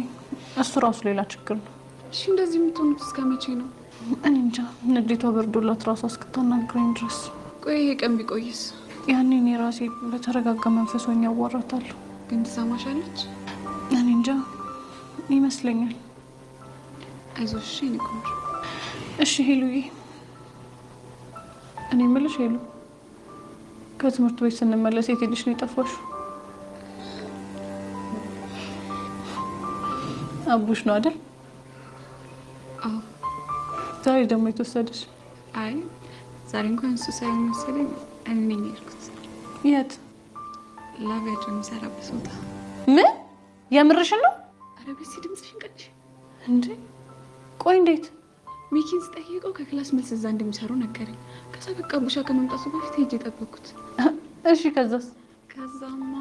እሱ ራሱ ሌላ ችግር ነው። እሺ እንደዚህ የምትሆኑት እስከ መቼ ነው? እኔ እንጃ። ንዴቷ በርዶላት ራሷ እስክታናግረኝ ድረስ። ቆይ ይሄ ቀን ቢቆይስ? ያኔ እኔ ራሴ በተረጋጋ መንፈስ ሆኜ አዋራታለሁ። ግን ትሰማሻለች? እኔ እንጃ ይመስለኛል። አይዞሽ የኔ ቆንጆ። እሺ ሄሉዬ፣ እኔ የምልሽ ሄሉ፣ ከትምህርት ቤት ስንመለስ የት ሄደሽ ነው የጠፋሽው? አቡሽ ነው አይደል? አዎ። ዛሬ ደግሞ የተወሰደሽ? አይ ዛሬ እንኳን እሱ ሳይሆን መሰለኝ እኔ ነኝ የሄድኩት። የት? ላቢያቸው የሚሰራበት ቦታ። ምን? የምርሽን ነው? ኧረ ቤት ድምፅሽን ቀንሽ እንዴ! ቆይ እንዴት? ሚኪን ስጠይቀው ከክላስ መልስ እዛ እንደሚሰሩ ነገረኝ። ከዛ በቃ አቡሻ ከመምጣቱ በፊት ሄጄ የጠበኩት። እሺ ከዛስ? ከዛማ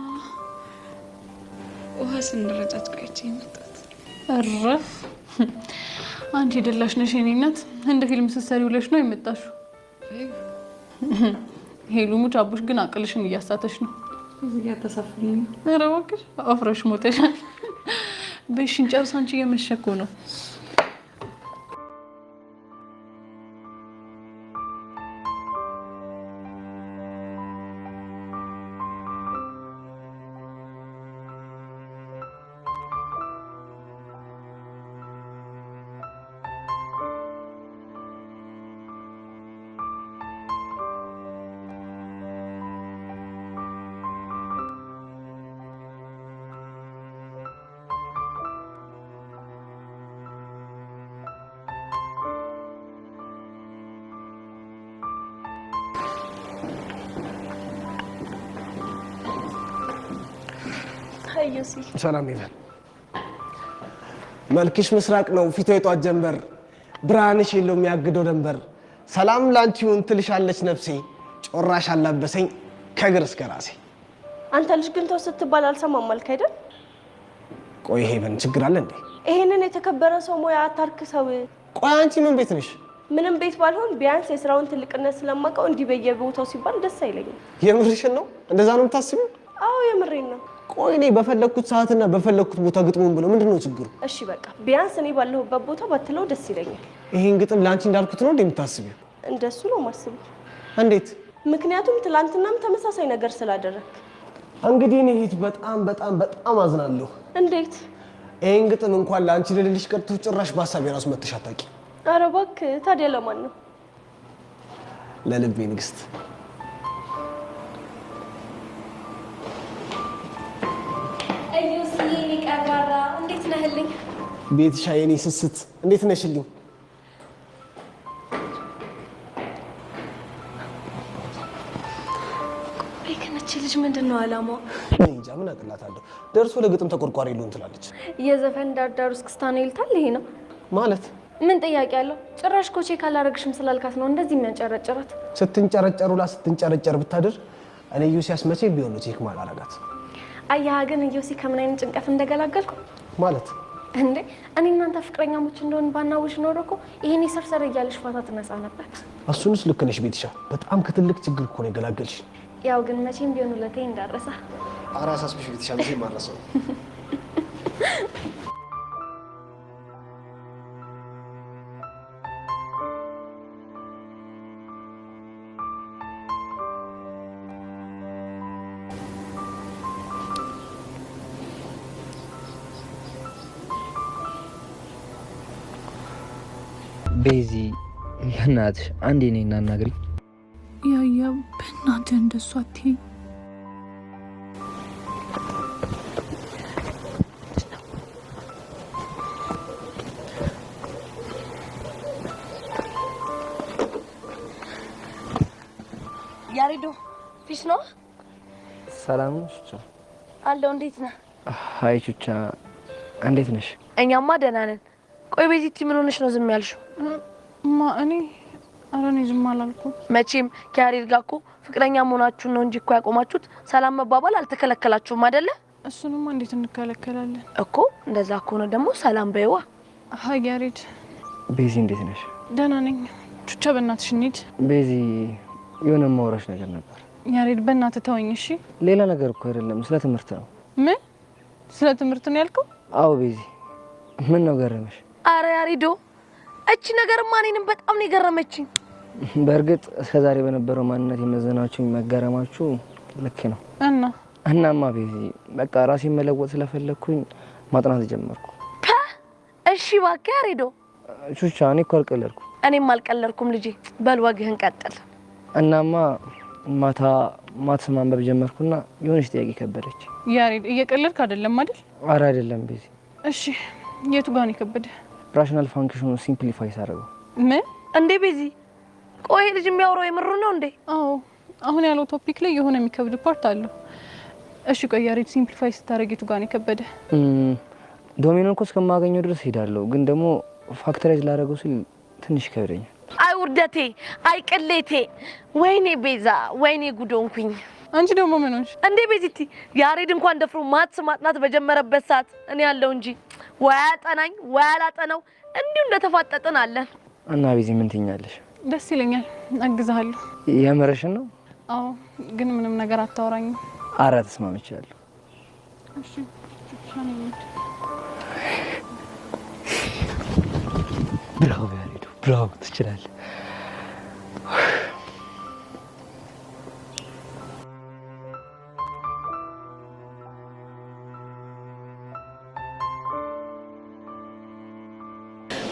ውሃ ስንረጫጭ ቆይቼ የመጣሁት። እረፍ! አንቺ የደላሽ ነሽ የኔ እናት። እንደ ፊልም ስትሰሪ ውለሽ ነው የመጣሽው። ሄሉ ሙች፣ አቡሽ ግን አቅልሽን እያሳተሽ ነው። እዚህ ጋር ተሳፍልኝ። ኧረ እባክሽ አፍረሽ ሞተሻል። በሽን ጨርስ፣ አንቺ እየመሸ እኮ ነው። ሰላም ይበል። መልክሽ ምስራቅ ነው ፊቷ የጧት ጀንበር፣ ብርሃንሽ የለው የሚያግደው ደንበር። ሰላም ላንቺ ይሁን ትልሻለች ነፍሴ፣ ጮራሽ አላበሰኝ ከእግር እስከ ራሴ። አንተ ልጅ ግን ተው ስትባል አልሰማም አልክ አይደል? ቆይ ይሄ ምን ችግር አለ እንዴ? ይሄንን የተከበረ ሰው ሙያ አታርክሰው። ቆይ አንቺ ምን ቤት ነሽ? ምንም ቤት ባልሆን ቢያንስ የስራውን ትልቅነት ስለማውቀው እንዲህ በየቦታው ሲባል ደስ አይለኝም። የምርሽን ነው? እንደዛ ነው የምታስቢው? አዎ የምሬን ነው። ቆይ እኔ በፈለኩት ሰዓትና በፈለኩት ቦታ ግጥሙን ብለው ምንድነው ችግሩ? እሺ በቃ ቢያንስ እኔ ባለሁበት ቦታ ባትለው ደስ ይለኛል። ይሄን ግጥም ላንቺ እንዳልኩት ነው እንደምታስቢው? እንደሱ ነው ማስበው። እንዴት? ምክንያቱም ትላንትናም ተመሳሳይ ነገር ስላደረክ። እንግዲህ እኔ በጣም በጣም በጣም አዝናለሁ። እንዴት? ይሄን ግጥም እንኳን ላንቺ ልልሽ ቀርቶ ጭራሽ በሀሳብ የራሱ መተሽ አታውቂ። ኧረ እባክህ ታዲያ ለማን ነው? ለልቤ ንግስት። እዩስዬ የኔ ቀራራ እንዴት ነህልኝ? ቤትሻ የኔ ስስት እንዴት ነሽልኝ? ይከነች ልጅ ምንድነው አላማው? እንጃ ምን አቅላታለሁ። ደርሶ ለግጥም ተቆርቋሪ ሉን ትላለች። የዘፈን ዳርዳር ውስጥ ክስታኔ ይልታል። ይሄ ነው ማለት ምን ጥያቄ አለው? ጭራሽ ኮቼ ካላረግሽም ስላልካት ነው እንደዚህ የሚያንጨረጭራት። ስትንጨረጨሩላ ስትንጨረጨር ብታድር እኔ ዩሲያስ መቼ ቢሆን ነው ቼክ ማላረጋት። አያ ግን ዩሲ ከምን አይነት ጭንቀት እንደገላገልኩ ማለት እንዴ እኔ እናንተ ፍቅረኛሞች እንደሆን ባናውሽ ኖሮ እኮ ይሄኔ ሰርሰር እያለሽ ፋታ ትነሳ ነበር። እሱንስ ልክ ነሽ ቤትሻ፣ በጣም ከትልቅ ችግር እኮ ነው የገላገልሽ። ያው ግን መቼም ቢሆን ለቴ እንዳረሳ አራሳስብሽ ቤትሻ መቼም ማረሰው። ቤዚ በእናትሽ አንዴ እኔን እናናግሪኝ። ያያ በእናትህ እንደሱ አትይኝ። ያሬዶ ፊሽ ነው? ሰላም ነሽ? አለው። እንዴት ነህ? አይ ቹቻ እንዴት ነሽ? እኛማ ደህና ነን። ቆይ ቤዚቲ ምን ሆነሽ ነው ዝም ያልሽው? እኔ ኧረ እኔ ዝም አላልኩም። መቼም ከያሬድ ጋር እኮ ፍቅረኛ መሆናችሁን ነው እንጂ እኮ ያቆማችሁት ሰላም መባባል አልተከለከላችሁም አይደለ? እሱንማ እንዴት እንከለከላለን እኮ። እንደዛ ከሆነ ደግሞ ሰላም በይዋ። ሀይ ያሬድ። ቤዚ እንዴት ነሽ? ደህና ነኝ። ቹቻ በእናትሽ እንሂድ። ቤዚ የሆነ ማውራሽ ነገር ነበር። ያሬድ በእናትህ ተወኝ እሺ። ሌላ ነገር እኮ አይደለም፣ ስለ ትምህርት ነው። ምን? ስለ ትምህርት ነው ያልከው? አዎ ቤዚ፣ ምን ነው ገረመሽ? አረ ያሬዶ እቺ ነገርማ እኔንም በጣም ነው የገረመችኝ። በእርግጥ እስከዛሬ በነበረው ማንነት የመዘናችሁ መገረማችሁ ልክ ነው። እናማ ቤዚ በቃ ራሴን መለወጥ ስለፈለኩኝ ማጥናት ጀመርኩ። እሺ እባክህ ያሬዶ። ቹቻ እኔ እኮ አልቀለድኩም። እኔም አልቀለድኩም ልጄ። በል ወግህን ቀጥል። እናማ ማታ ማትስ ማንበብ ጀመርኩና የሆነች ጥያቄ ከበደች። ያሬድ እየቀለድክ አይደለም አይደል? አረ አይደለም ቤዚ። እሺ የቱ ጋር ነው የከበደ? ራሽናል ፋንክሽኑ ሲምፕሊፋይ ሳደርገው። ምን እንዴ ቤዚ? ቆይ ልጅ የሚያወራው የምር ነው እንዴ? አዎ አሁን ያለው ቶፒክ ላይ የሆነ የሚከብድ ፓርት አለው። እሺ ቆይ ያሬድ ሲምፕሊፋይ ስታደርግ የቱ ጋር ነው የከበደ? ዶሚኖን እኮ እስከማገኘው ድረስ ሄዳለሁ፣ ግን ደግሞ ፋክተራይዝ ላደርገው ሲል ትንሽ ይከብደኛል። አይ ውርደቴ፣ አይ ቅሌቴ፣ ወይኔ ቤዛ፣ ወይኔ ጉዶንኩኝ። አንቺ ደግሞ ምን ሆንሽ እንዴ ቤዚቲ? ያሬድ እንኳን ደፍሮ ማትስ ማጥናት በጀመረበት ሰዓት እኔ ያለው እንጂ ወይ አጠናኝ ወይ አላጠናው እንዲሁ እንደተፋጠጥን አለን። እና ቤዚ ምን ትኛለሽ? ደስ ይለኛል፣ አግዛለሁ። የምርሽን ነው? አዎ፣ ግን ምንም ነገር አታወራኝም። አረ ተስማምቻለሁ። እሺ ብራቮ ያሬዱ፣ ብራቮ፣ ትችላለህ።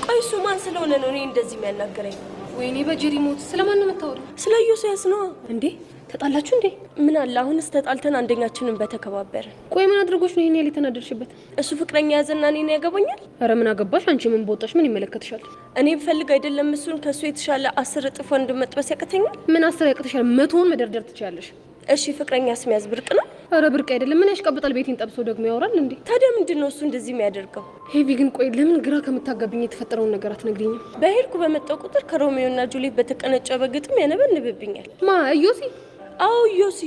ቆይ እሱ ማን ስለሆነ ነው እኔ እንደዚህ የሚያናገረኝ? ወይኔ በጀሪ ሞት። ስለማን ነው የምታወሪው? ስለ ዮሴያስ ነው እንዴ? ተጣላችሁ እንዴ? ምን አለ አሁንስ ተጣልተን አንደኛችንን በተከባበረ። ቆይ ምን አድርጎሽ ነው ይሄን ያህል የተናደድሽበት? እሱ ፍቅረኛ ያዘና እኔን ያገባኛል? አረ ምን አገባሽ አንቺ? ምን ቦጣሽ? ምን ይመለከትሻል? እኔ ብፈልግ አይደለም እሱን ከሱ የተሻለ 10 እጥፍ ወንድ መጥበስ ያቅተኛል? ምን 10 ያቅተሻል? 100ውን መደርደር ትችያለሽ። እሺ ፍቅረኛ ስሚያዝ ብርቅ ነው? አረ ብርቅ አይደለም። ምን ያሽቀብጣል? ቤቴን ጠብሶ ደግሞ ያወራል እንዴ? ታዲያ ምንድነው እሱ እንደዚህ የሚያደርገው? ሄቪ ግን ቆይ ለምን ግራ ከምታጋብኝ የተፈጠረውን ነገር አትነግሪኝም? በሄድኩ በመጣው ቁጥር ከሮሚዮና ጁሊየት በተቀነጨበ ግጥም ያነበንብብኛል። ማ ዮሲ? አዎ ዮሲ።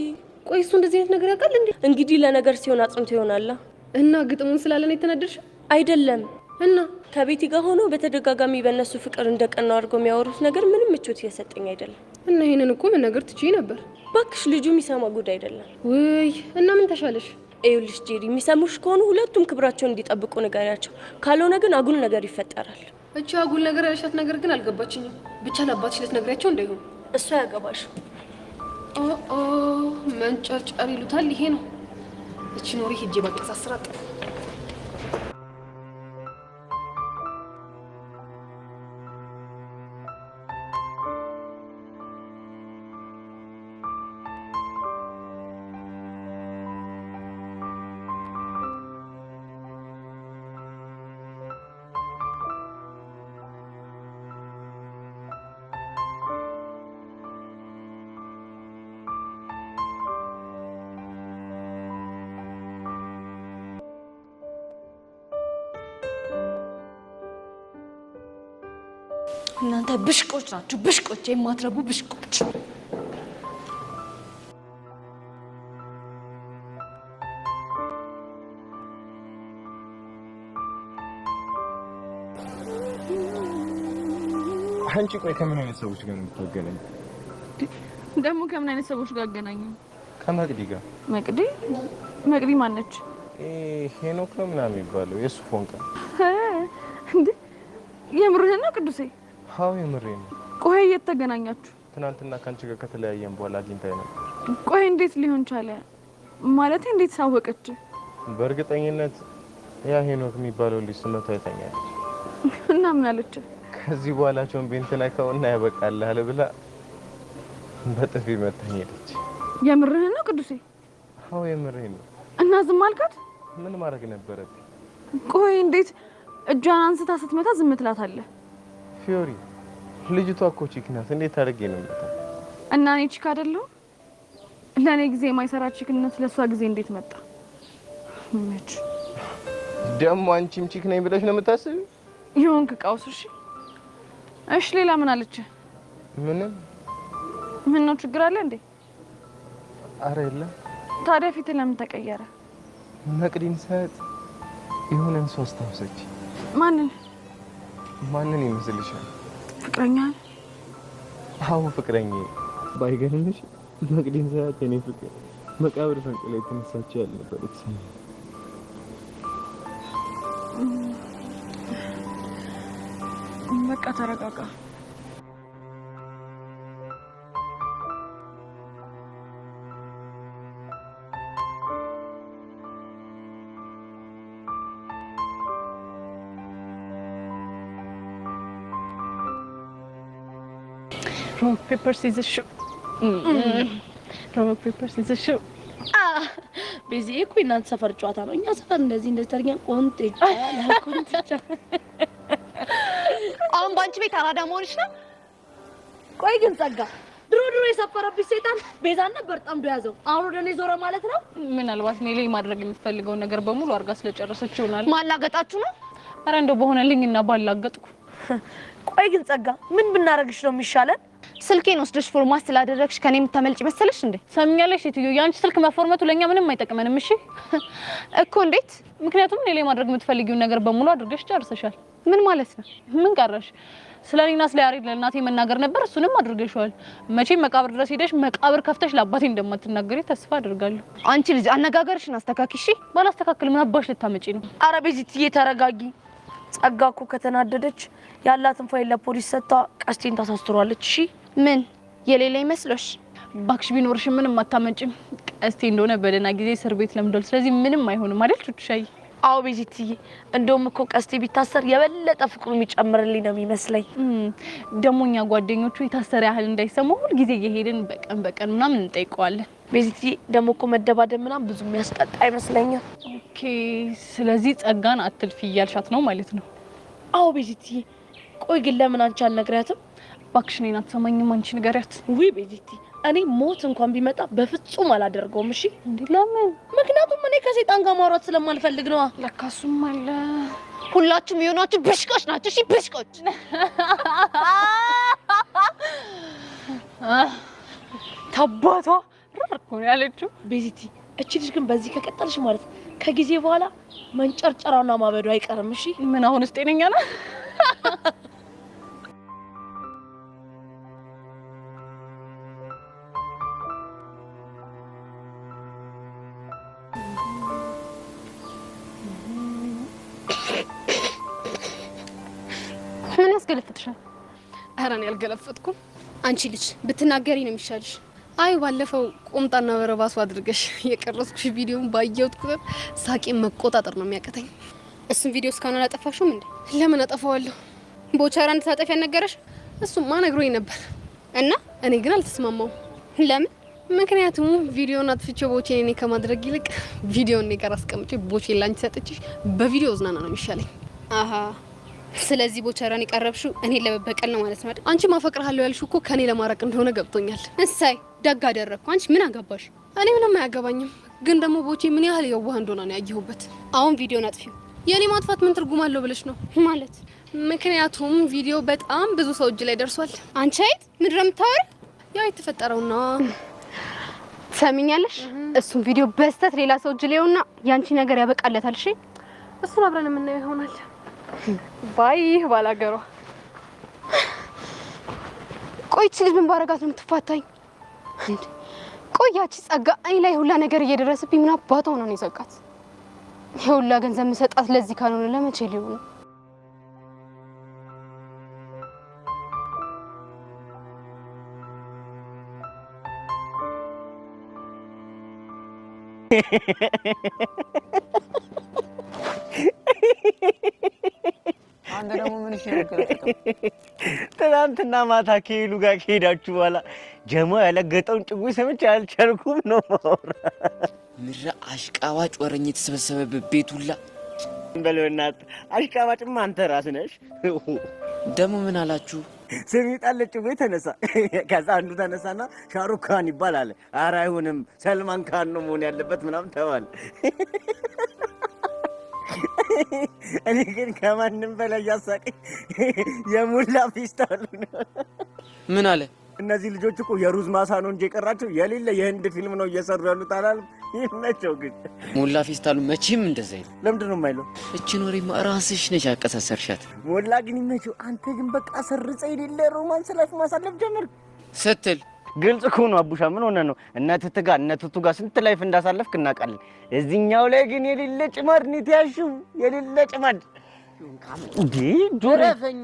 ቆይ እሱ እንደዚህ አይነት ነገር ያውቃል እንዴ? እንግዲህ ለነገር ሲሆን አጽንቶ ይሆናል። እና ግጥሙን ስላለን የተናደድሽ አይደለም? እና ከቤቲ ጋር ሆኖ በተደጋጋሚ በእነሱ ፍቅር እንደቀናው አድርገው የሚያወሩት ነገር ምንም ምቾት እየሰጠኝ አይደለም። እና ይሄንን እኮ መናገር ትችይ ነበር። ባክሽ ልጁ የሚሰማ ጉድ አይደለም። ውይ እና ምን ተሻለሽ? ይኸውልሽ ጄሪ፣ የሚሰሙሽ ከሆኑ ሁለቱም ክብራቸውን እንዲጠብቁ ንገሪያቸው። ካልሆነ ግን አጉል ነገር ይፈጠራል። እቺ አጉል ነገር ያልሻት ነገር ግን አልገባችኝም። ብቻ ለአባትሽ ልትነግሪያቸው እንዳይሆን። እሱ ያገባሽ ኦ መንጨርጨር ይሉታል። ይሄ ነው። እቺ ኖሪ ሂጄ ባቀሳስራት። እናንተ ብሽቆች ናችሁ፣ ብሽቆች፣ የማትረቡ ብሽቆች። አንቺ ቆይ ከምን አይነት ሰዎች ጋር ነው የምታገናኝ? ደግሞ ከምን አይነት ሰዎች ጋር አገናኙ? ከመቅዲ ጋር። መቅዲ? መቅዲ ማነች? ሄኖክ ነው ምናምን የሚባለው የእሱ ፎንቃ። እንዴ የምርህን ነው ቅዱሴ? አዎ የምሬን ነው። ቆይ የት ተገናኛችሁ? ትናንትና ከአንቺ ጋር ከተለያየን በኋላ አግኝታኝ ነው። ቆይ እንዴት ሊሆን ቻለ? ማለት እንዴት ሳወቀች? በእርግጠኝነት ያ ሄኖክ የሚባለው ልጅ ስመቷ አይተኛለች። እና ምን አለች? ከዚህ በኋላቸውን ቤንት ነካውና ያበቃልሃል ብላ በጥፊ መታኝ ሄደች። የምርህን ነው ቅዱሴ? አዎ የምሬን ነው። እና ዝም አልካት? ምን ማድረግ ነበረብኝ? ቆይ እንዴት እጇን አንስታ ስትመታ ዝም ትላታለህ? ፊዮሪ ልጅቷ እኮ ቺክ ናት። እንዴት አድርጌ ነው የምመጣው? እና እኔ ቺክ አይደለሁ? ለእኔ ጊዜ የማይሰራ ቺክነት ለእሷ ጊዜ እንዴት መጣ? መች ደግሞ አንቺም ቺክ ነኝ ብለሽ ነው የምታስቢው? ይሁንክ ቀውስ። እሺ ሌላ ምን አለች? ምንም። ምን ነው ችግር አለ እንዴ? አረ የለም። ታዲያ ፊት ለምን ተቀየረ? መቅዲን ሰጥ የሆነን ሰው አስታውሰች። ማንን? ማንን ይመስልሻል? ፍቅረኛ? አዎ ፍቅረኛ። ባይገርምሽ መቅዲን ሳያት የኔ ፍቅር መቃብር ፈንቅላ የተነሳችው ያልነበረች በቃ ተረጋጋ። Rock, paper, scissors, shoot. Rock, paper, scissors, shoot. ቤዚ እኮ እናንተ ሰፈር ጨዋታ ነው። እኛ ሰፈር እንደዚህ ተርገን ቆንጥጫ ለቆንጥጫ። አሁን ባንቺ ቤት አራዳ መሆንሽ ነው። ቆይ ግን ጸጋ ድሮ የሰፈረብሽ ሰይጣን ቤዛን ነበር ጠምዶ ያዘው። አሁን ወደ እኔ ዞረ ማለት ነው። ምናልባት ኔ ላይ ማድረግ የምትፈልገውን ነገር በሙሉ አርጋ ስለጨረሰች ይሆናል። ማላገጣችሁ ነው? አረ እንደው በሆነልኝና ባላገጥኩ። ቆይ ግን ጸጋ ምን ብናረግሽ ነው የሚሻለን? ስልኬን ወስደሽ ፎርማት ስላደረግሽ ከኔ የምታመልጭ መሰለሽ እንዴ? ሰምኛለሽ ሴትዮ፣ ያንቺ ስልክ መፎርማቱ ለኛ ምንም አይጠቅመንም። እሺ እኮ እንዴት? ምክንያቱም እኔ ላይ ማድረግ የምትፈልጊውን ነገር በሙሉ አድርገሽ ጨርሰሻል። ምን ማለት ነው? ምን ቀረሽ? ስለኔና ስለ ያሬድ ለእናቴ መናገር ነበር፣ እሱንም አድርገሻል። መቼም መቃብር ድረስ ሄደሽ መቃብር ከፍተሽ ለአባቴ እንደማትናገሪ ተስፋ አድርጋለሁ። አንቺ ልጅ አነጋገርሽን አስተካክሺ። ባላስተካክል ምን አባሽ ልታመጪ ነው? አረ ቤዚትዬ ተረጋጊ። ጸጋ እኮ ከተናደደች ያላትን ፋይል ለፖሊስ ሰጥታ ቀስቴን ታሳስሯለች። እሺ ምን የሌላ ይመስሎሽ? ባክሽ ቢኖርሽ ምንም አታመጭም። ቀስቴ እንደሆነ በደና ጊዜ እስር ቤት ለምዷል። ስለዚህ ምንም አይሆንም አይደል ቹቹሻይ? አዎ ቤዚትዬ፣ እንደውም እኮ ቀስቴ ቢታሰር የበለጠ ፍቅሩ የሚጨምርልኝ ነው የሚመስለኝ። ደሞኛ ጓደኞቹ የታሰረ ያህል እንዳይሰማው ሁሉ ጊዜ እየሄድን በቀን ምናምን እንጠይቀዋለን። ቤዚትዬ ደግሞ እኮ መደባደብ ምናምን ብዙ የሚያስቀጣ አይመስለኛል። ኦኬ፣ ስለዚህ ጸጋን አትልፊ እያልሻት ነው ማለት ነው? አዎ ቤዚትዬ። ቆይ ግን ለምን አንቺ አልነግሪያትም? ባክሽ እኔን አትሰማኝም፣ አንቺ ንገሪያት። ውይ ቤዚቲ፣ እኔ ሞት እንኳን ቢመጣ በፍጹም አላደርገውም። እሺ እንዴ? ለምን? ምክንያቱም እኔ ከሰይጣን ጋር ማውራት ስለማልፈልግ ነው። ለካሱም አለ። ሁላችሁም የሆናችሁ ብሽቆች ናችሁ። እሺ ብሽቆች። ታባቷ ረርኩ ነው ያለችው ቤዚቲ። እቺ ልጅ ግን በዚህ ከቀጠልሽ ማለት ከጊዜ በኋላ መንጨርጨራውና ማበዱ አይቀርም። እሺ ምን አሁንስ ጤነኛ ነው? ምን ያስገለፍጥሻል? ኧረ እኔ አልገለፈጥኩም። አንቺ ልጅ ብትናገሪ ነው የሚሻልሽ። አይ ባለፈው ቁምጣና በረባሱ አድርገሽ የቀረጽኩሽ ቪዲዮን ባየሁት ቁጥር ሳቄን መቆጣጠር ነው የሚያቀተኝ። እሱን ቪዲዮ እስካሁን አላጠፋሽውም እንዴ? ለምን አጠፋዋለሁ? ቦቻራ እንድታጠፊ ያነገረሽ እሱማ ነግሮኝ ነበር እና እኔ ግን አልተስማማውም። ለምን? ምክንያቱም ቪዲዮን አጥፍቼው ቦቼን እኔ ከማድረግ ይልቅ ቪዲዮን እኔ ጋር አስቀምጬ ቦቼን ላንቺ ሰጥቼሽ በቪዲዮ ዝናና ነው የሚሻለኝ። አሃ ስለዚህ ቦቻራን የቀረብሽው እኔ ለበቀል ነው ማለት ነው አይደል? አንቺ ማፈቅርሃለሁ ያልሽው እኮ ከኔ ለማራቅ እንደሆነ ገብቶኛል። እሳይ ደግ አደረግኩ። አንቺ ምን አገባሽ? እኔ ምንም አያገባኝም። ግን ደግሞ ቦቼ ምን ያህል የዋህ እንደሆነ ነው ያየሁበት። አሁን ቪዲዮን አጥፊው። የኔ ማጥፋት ምን ትርጉም አለው ብለሽ ነው ማለት? ምክንያቱም ቪዲዮ በጣም ብዙ ሰው እጅ ላይ ደርሷል። አንቺ አይት ምንድነው የምታወሪው? ያው የተፈጠረውና ሰሚኛለሽ? እሱን ቪዲዮ በስተት ሌላ ሰው እጅ ላይውና ያንቺ ነገር ያበቃለታል። እሺ እሱን አብረን የምናየው ይሆናል። ባይ ባላገሯ። ቆይቺ ልጅ ምን ባረጋት ነው የምትፋታኝ? እንዴ ቆያቺ ጸጋ እኔ ላይ ሁላ ነገር እየደረሰብኝ ምን አባቷ ነው የዘጋት? ይሁላ ገንዘብ መሰጣት ለዚህ ካልሆነ ለመቼ ሊሆን ነው? አንተ ደግሞ ምን እሺ ነገር ትናንትና ማታ ከሄሉ ጋር ከሄዳችሁ በኋላ ጀማ ያለገጠውን ጭጉይ ሰምቼ አልቻልኩም ነው ማውራ። ምራ አሽቃባጭ ወረኝ የተሰበሰበበት ቤት ሁላ በለውናት። አሽቃባጭማ አንተ ራስህ ነሽ። ደግሞ ምን አላችሁ? ስሚጣለ ጭጉይ ተነሳ። ከዛ አንዱ ተነሳና ሻሩክ ካን ይባላል። ኧረ አይሆንም ሰልማን ካን ነው መሆን ያለበት ምናምን ተባለ። እኔ ግን ከማንም በላይ ያሳቀኝ የሙላ ፌስታሉ ነው። ምን አለ? እነዚህ ልጆች እኮ የሩዝ ማሳ ነው እንጂ የቀራቸው የሌለ የህንድ ፊልም ነው እየሰሩ ያሉት አላለም? ይመቸው ግን ሙላ ፌስታሉ መቼም እንደዛ ይል። ለምንድን ነው የማይለው? እቺን ወሬማ ራስሽ ነሽ ያቀሳሰርሻት። ሙላ ግን ይመቸው። አንተ ግን በቃ ሰርጸ የሌለ ሮማንስ ላይፍ ማሳለፍ ጀመርክ ስትል ግልጽ እኮ ነው አቡሻ። ምን ሆነ ነው? እነትቱ ጋር ስንት ላይፍ እንዳሳለፍክ እናውቃለን። እዚህኛው ላይ ግን የሌለ ጭማድ ነው የተያዝሽው፣ የሌለ ጭማድ እንዴ! ጆረፈኝ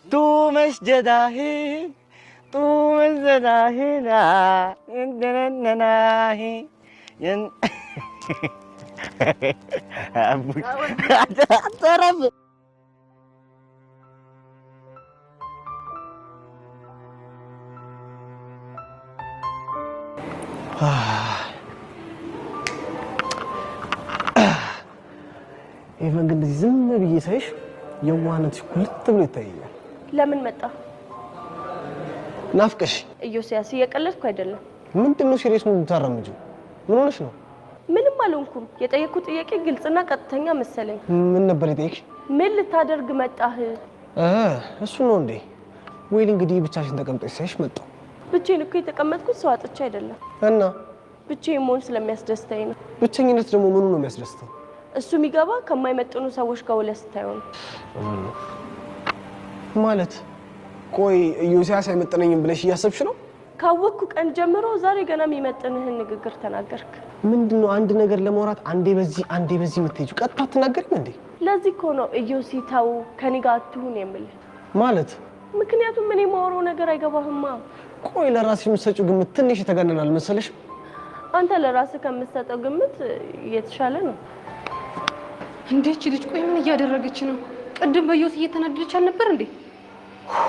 ቱ መስጀዳህ ቱ መስጀዳህ ና እንደነናህ አቡሻ አጠረፍ ኢቨን ግን እንደዚህ ዝም ብዬ ሳይሽ የዋህነትሽ ኩልት ብሎ ይታየኛል። ለምን መጣ? ናፍቀሽ። ኢዮስያስ እየቀለድኩ አይደለም። ምንድነው ሲሪየስ ነው የምታራምጂው? ምን ሆነሽ ነው? ምንም አልሆንኩም። የጠየኩት ጥያቄ ግልጽና ቀጥተኛ መሰለኝ። ምን ነበር የጠየቅሽ? ምን ልታደርግ መጣህ? እሱ ነው እንዴ? ወይ እንግዲህ ብቻሽን ተቀምጠሽ ሳይሽ መጣሁ። ብቻዬን እኮ የተቀመጥኩት ሰው አጥቼ አይደለም። እና ብቻዬን መሆን ስለሚያስደስተኝ ነው። ብቸኝነት ደግሞ ምኑ ነው የሚያስደስተው? እሱ የሚገባ ከማይመጥኑ ሰዎች ጋር ውለህ ስታየው ነው። ማለት ቆይ ኢዮስያስ አይመጥነኝም ብለሽ እያሰብሽ ነው? ካወቅኩ ቀን ጀምሮ ዛሬ ገና የሚመጥንህን ንግግር ተናገርክ። ምንድነው አንድ ነገር ለማውራት አንዴ በዚህ የምትሄጂው? ቀጥታ አትናገሪም እንዴ? ለዚህ እኮ ነው ኢዮሲ ተው ከኔ ጋር አትሁን የምልህ። ማለት ምክንያቱም እኔ የማወራው ነገር አይገባህማ። ቆይ ለራስሽ የምትሰጪው ግምት ትንሽ የተጋነነ አልመሰለሽም? አንተ ለራስህ ከምትሰጠው ግምት የተሻለ ነው። እንዴች ልጅ ቆይ ምን እያደረገች ነው? ቅድም በዮስ እየተናደደች አልነበር እንዴ? ሆ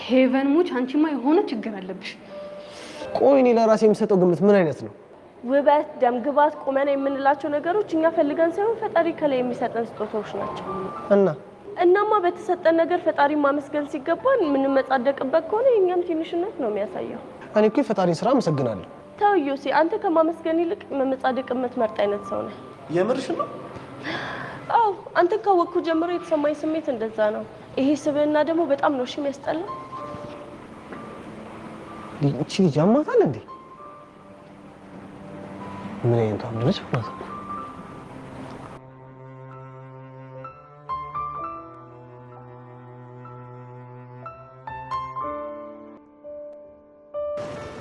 ሄቨን ሙች፣ አንቺማ የሆነ ችግር አለብሽ። ቆይ እኔ ለራሴ የምሰጠው ግምት ምን አይነት ነው? ውበት፣ ደምግባት፣ ቁመና የምንላቸው ነገሮች እኛ ፈልገን ሳይሆን ፈጣሪ ከላይ የሚሰጠን ስጦታዎች ናቸው። እናማ በተሰጠን ነገር ፈጣሪ ማመስገን ሲገባን የምንመጻደቅበት ከሆነ የኛም ትንሽነት ነው የሚያሳየው። እኔ እኮ የፈጣሪ ስራ አመሰግናለሁ። ተው ዮሲ፣ አንተ ከማመስገን ይልቅ መመጻደቅ የምትመርጥ አይነት ሰው ነህ። የምርሽ ነው? አዎ፣ አንተ ካወቅኩ ጀምሮ የተሰማኝ ስሜት እንደዛ ነው። ይሄ ስብዕና ደግሞ በጣም ነው እሺ የሚያስጠላው። እቺ ልጅ አማታል እንዴ? ምን አይነት አምነሽ ማለት ነው?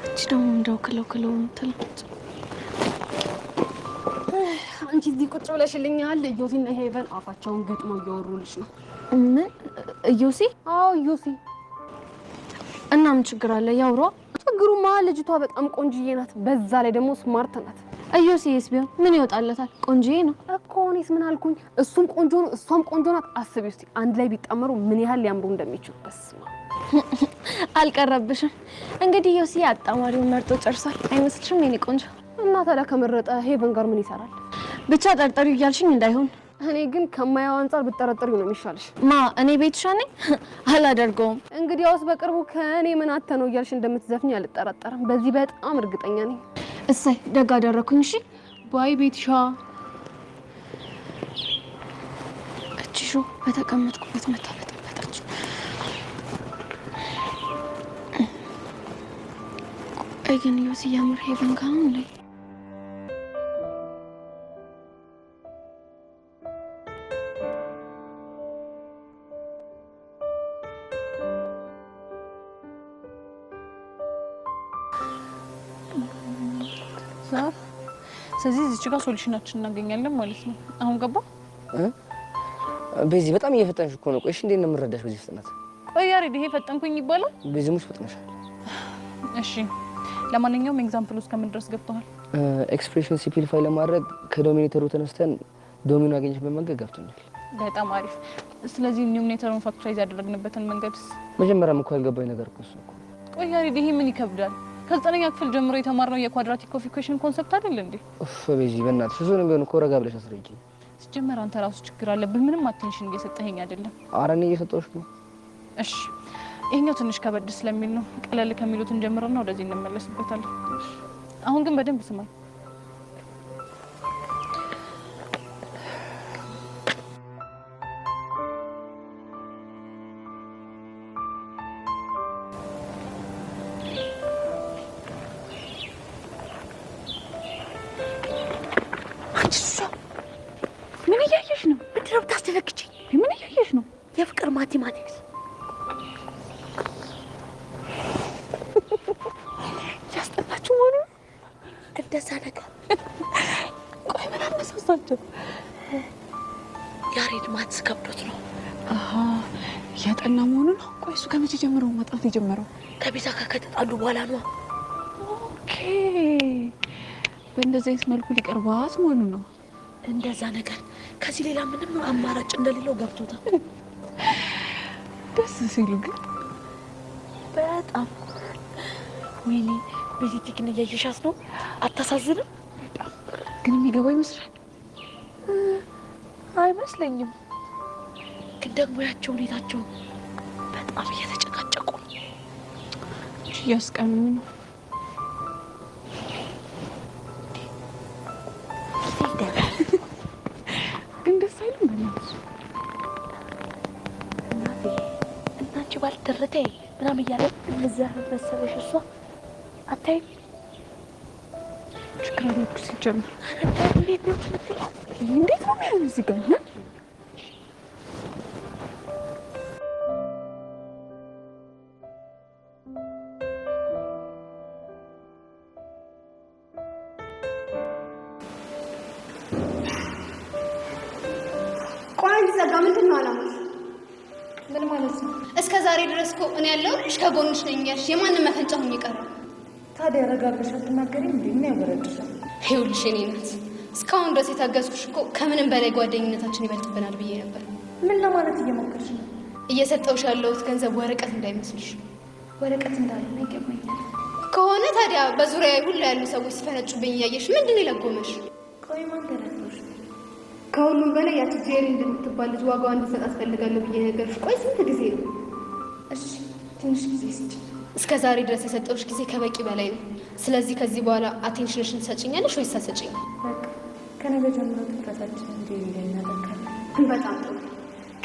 እቺ ደግሞ እንደው ክለው ምትልጭ አንቺ እዚህ ቁጭ ብለሽልኛል። ኢዮሲና ሄቨን አፋቸውን ገጥመው እያወሩልሽ ነው። ምን ኢዮሲ? አዎ ኢዮሲ። እና ምን ችግር አለ? ያውሯ። ችግሩማ ልጅቷ በጣም ቆንጅዬ ናት፣ በዛ ላይ ደግሞ ስማርት ናት። ኢዮሲስ ቢሆን ምን ይወጣለታል? ቆንጅዬ ነው እኮ። እኔስ ምን አልኩኝ? እሱም ቆንጆ ነው፣ እሷም ቆንጆ ናት። አስቢ እስቲ አንድ ላይ ቢጣመሩ ምን ያህል ሊያምሩ እንደሚችሉ። በስመ አብ። አልቀረብሽም። እንግዲህ ኢዮሲ አጣማሪውን መርጦ ጨርሷል አይመስልሽም የኔ ቆንጆ? እና ታዲያ ከመረጠ ሄቨን ጋር ምን ይሰራል? ብቻ ጠርጠሪው እያልሽኝ እንዳይሆን። እኔ ግን ከማያው አንፃር ብትጠረጥሪው ነው የሚሻልሽ። ማ እኔ ቤትሻ ነኝ? አላደርገውም። እንግዲያውስ በቅርቡ ከእኔ ምን አተ ነው እያልሽ እንደምትዘፍኝ አልጠራጠርም። በዚህ በጣም እርግጠኛ ነኝ። እሰይ ደግ አደረኩኝ። እሺ ባይ ቤትሻ። እቺሾ በተቀመጥኩበት መታበጠበጣች። ቆይ ግን ዮሲ ያምር ሄቨን ጋር ነው ላይ ስለዚህ እዚህ ጋር ሶሉሽናችን እናገኛለን ማለት ነው። አሁን ገባ? በዚህ በጣም እየፈጠንሽ እኮ ነው። ቆይ እሺ እንዴት ነው የምረዳሽ በዚህ ፍጥነት? ቆይ ያሬድ ይሄ ፈጠንኩኝ ይባላል? በዚህ ሙሽ ፈጥነሻል። እሺ ለማንኛውም ኤግዛምፕል ውስጥ ከምን ድረስ ገብተዋል? ኤክስፕሬሽን ሲምፕሊፋይ ለማድረግ ከዶሚኔተሩ ተነስተን ዶሚኖ አገኘሽበት መንገድ ገብቶኛል። በጣም አሪፍ። ስለዚህ ኒውሜሬተሩን ፋክተራይዝ ያደረግንበትን መንገድስ? መጀመሪያም እኮ ያልገባኝ ነገር እኮ እሱ ነው። ቆይ ያሬድ ይሄ ምን ይከብዳል? ከዘጠነኛ ክፍል ጀምሮ የተማርነው የኳድራቲክ ኦፍ ኢኩዌሽን ኮንሰፕት አይደል እንዴ? ኡፍ በዚህ በእናትሽ እሱንም ቢሆን እኮ ረጋ ብለሽ አስረጂኝ። ሲጀመር አንተ ራሱ ችግር አለብህ። ምንም አቴንሽን እየሰጠኸኝ አይደለም። ኧረ እኔ እየሰጠሁሽ ነው። እሺ ይሄኛው ትንሽ ከበድ ስለሚል ነው። ቀለል ከሚሉትን ጀምረና ወደዚህ እንመለስበታለን። አሁን ግን በደንብ ስማኝ። ምን እያየሽ ነው? ምንድን ነው የምታስደነግጪኝ? ምን እያየሽ ነው? የፍቅር ማቴማቲክስ እንደዛ ነገር ቆይ ምን አነሳሳቸው? ያሬድ ማትስ ከብዶት ነው። አሃ ያጠና መሆኑ ነው። ቆይ እሱ ከመቼ ጀምሮ ማጥናት የጀመረው? ከቤዛ ጋር ከተጣሉ በኋላ ነው። ኦኬ በእንደዚህ አይነት መልኩ ሊቀርባት መሆኑ ነው። እንደዛ ነገር ከዚህ ሌላ ምንም አማራጭ እንደሌለው ገብቶታል። ደስ ሲሉ ግን በጣም ወይኔ ቤዚቲክን እያየሻት ነው። አታሳዝንም? በጣም ግን የሚገባው ይመስላል። አይመስለኝም። ግን ደግሞ ያቸው ሁኔታቸው በጣም እየተጨቃጨቁ ነው። እያስቀኑኝ ነው። ግን ደስ አይልም። በእናትሽ እናቴ እናንቺ ባልደረቴ ምናምን እያለ እንዘር መሰለሽ። እሷ አታይም? ችግር አለ እኮ ሲጀምር። እንዴት ነው የምትለው? እንዴት ነው የሚሆነው እዚህ ጋር? ቆይ ዘጋ። ምንድን ነው አላማሽ? ምን ማለት ነው? እስከ ዛሬ ድረስ እኮ እኔ ያለሁልሽ ከጎንሽ ነኝ እያልሽ የማንም መፈንጫ ሆኜ ቀረሁ። ታዲያ ረጋ ብለሽ አትናገሪም እንዴ? ምን ያበረድሻል? ይኸውልሽ የኔ ናት፣ እስካሁን ድረስ የታገዝኩሽ እኮ ከምንም በላይ ጓደኝነታችን ይበልጥብናል ብዬ ነበር። ምን ለማለት እየሞከርሽ ነው? እየሰጠውሽ ያለሁት ገንዘብ ወረቀት እንዳይመስልሽ። ወረቀት እንዳለ ይገባኛል። ከሆነ ታዲያ በዙሪያ ሁሉ ያሉ ሰዎች ሲፈነጩብኝ እያየሽ ምንድን ነው የለጎመሽ? ቆይ ማን ገናቶሽ? ከሁሉም በላይ ያቺ ጄሪ እንደምትባል ልጅ ዋጋዋን እንድትሰጣት ፈልጋለሁ ብዬ ነገርሽ። ቆይ ስንት ጊዜ ነው? እሺ ትንሽ ጊዜ ስጭ። እስከ ዛሬ ድረስ የሰጠውሽ ጊዜ ከበቂ በላይ ነው። ስለዚህ በኋላ አቴንሽንሽን ትሰጪኛለሽ ወይስ አትሰጪኝ? በቃ ከነገ ጀምሮ ትኩረታችን ጄሪ ላይ እናደርጋለን። በጣም ጥሩ።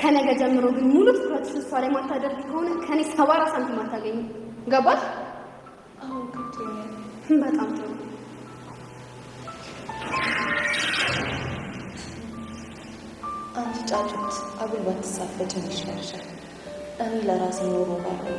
ከነገ ጀምሮ ግን ሙሉ ትኩረትሽ እሷ ላይ ማታደርግ ከሆነ ከኔ 74 ሳንቲም አታገኝም። ገባሽ? አዎ ገብቶኛል። በጣም ጥሩ። አንቺ ጫጩት አጉል ባትሳፈጭ ይሻልሻል። እኔ ለራሴ ኖሮ ባልሆነ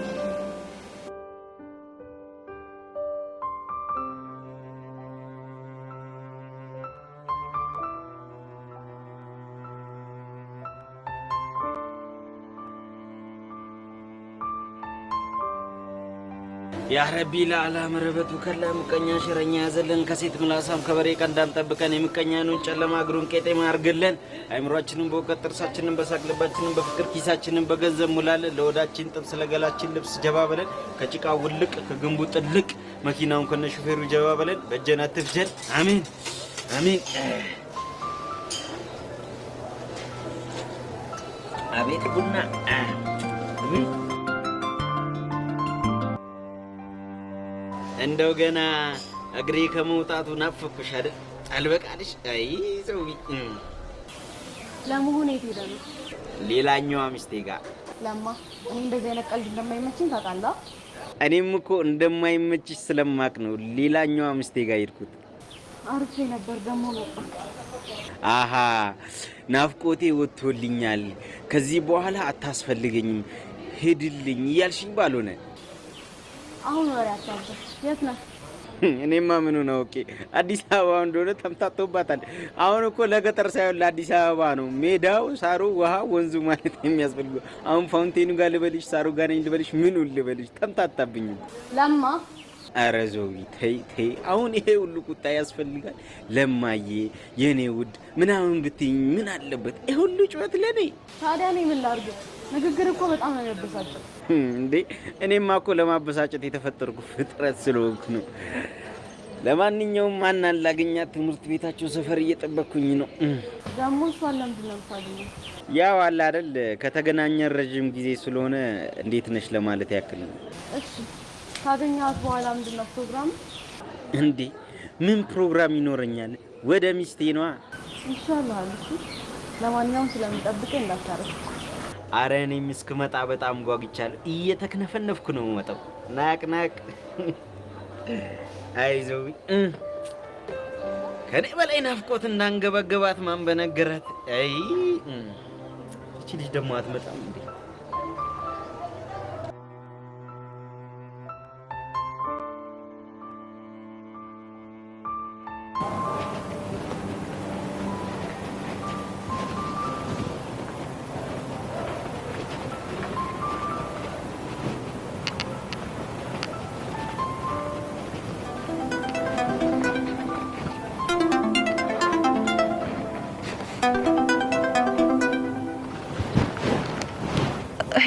ያ ረቢ ለዓላ መረበቱ ከላ ምቀኛ ሽረኛ ያዘለን ከሴት ምላሳም ከበሬ ቀንዳም ጠብቀን የምቀኛኑን ጨለማ እግሩን ቄጤማ ያርግልን። አይምሯችንን በእውቀት ጥርሳችንን በሳቅ ልባችንን በፍቅር ኪሳችንን በገንዘብ ሙላለን። ለወዳችን ጥብስ ለገላችን ልብስ ጀባ በለን። ከጭቃ ውልቅ ከግንቡ ጥልቅ መኪናውን ከነ ሹፌሩ ጀባ በለን። በጀና ትፍጀን። አሜን አሜን። አቤት ቡና እንደው ገና እግሬ ከመውጣቱ ናፈኩሽ አይደል? አልበቃልሽ? አይ ሰው ለመሆኑ የት ሄደ ነው? ሌላኛዋ ሚስቴ ጋር። ለማ እኔ እንደዚህ አይነት ቀልድ እንደማይመችኝ ታውቃለህ? እኔም እኮ እንደማይመችሽ ስለማቅ ነው ሌላኛዋ ሚስቴ ጋር ሄድኩት። አርፌ ነበር ደግሞ መጣ። አሃ ናፍቆቴ ወጥቶልኛል፣ ከዚህ በኋላ አታስፈልገኝም፣ ሄድልኝ እያልሽኝ ባልሆነ አሁን ወሬ አታውቅም። የት ነህ? እኔማ ምኑን አውቄ አዲስ አበባ እንደሆነ ተምታቶባታል። አሁን እኮ ለገጠር ሳይሆን ለአዲስ አበባ ነው ሜዳው፣ ሳሩ፣ ውሃ፣ ወንዙ ማለት የሚያስፈልገው። አሁን ፋውንቴኑ ጋር ልበልሽ፣ ሳሩ ጋር ነኝ ልበልሽ፣ ምኑን ልበልሽ? ተምታታብኝ። ለማ ኧረ ዞቢ ተይ ተይ፣ አሁን ይሄ ሁሉ ቁጣ ያስፈልጋል? ለማዬ የኔ ውድ ምናምን ብትይኝ ምን አለበት? ይሄ ሁሉ ጩኸት ለኔ? ታዲያ እኔ ምን ላድርግ? ንግግር እኮ በጣም ነው የሚያበሳጨው። እንዴ እኔማ እኮ ለማበሳጨት የተፈጠርኩ ፍጥረት ስለሆንኩ ነው። ለማንኛውም ማን አላገኛት ትምህርት ቤታቸው ሰፈር እየጠበቅኩኝ ነው። ደግሞ እሷን ለምንድን ነው የምታገኘው? ያው አለ አይደል ከተገናኘን ረጅም ጊዜ ስለሆነ እንዴት ነሽ ለማለት ያክል ነው። እሺ ካገኘኋት በኋላ ምንድን ነው ፕሮግራም? እንዴ ምን ፕሮግራም ይኖረኛል? ወደ ሚስቴ ነዋ። ይሻላል። እሺ ለማንኛውም ስለምጠብቀኝ እንዳታረፍ። አረ እኔም እስክመጣ በጣም ጓጉቻለሁ። እየተክነፈነፍኩ ነው የምመጣው። ናቅ ናቅ። አይዞህ ከኔ በላይ ናፍቆት እንዳንገበገባት ማን በነገራት? አይ እቺ ልጅ ደግሞ አትመጣም እንዴ?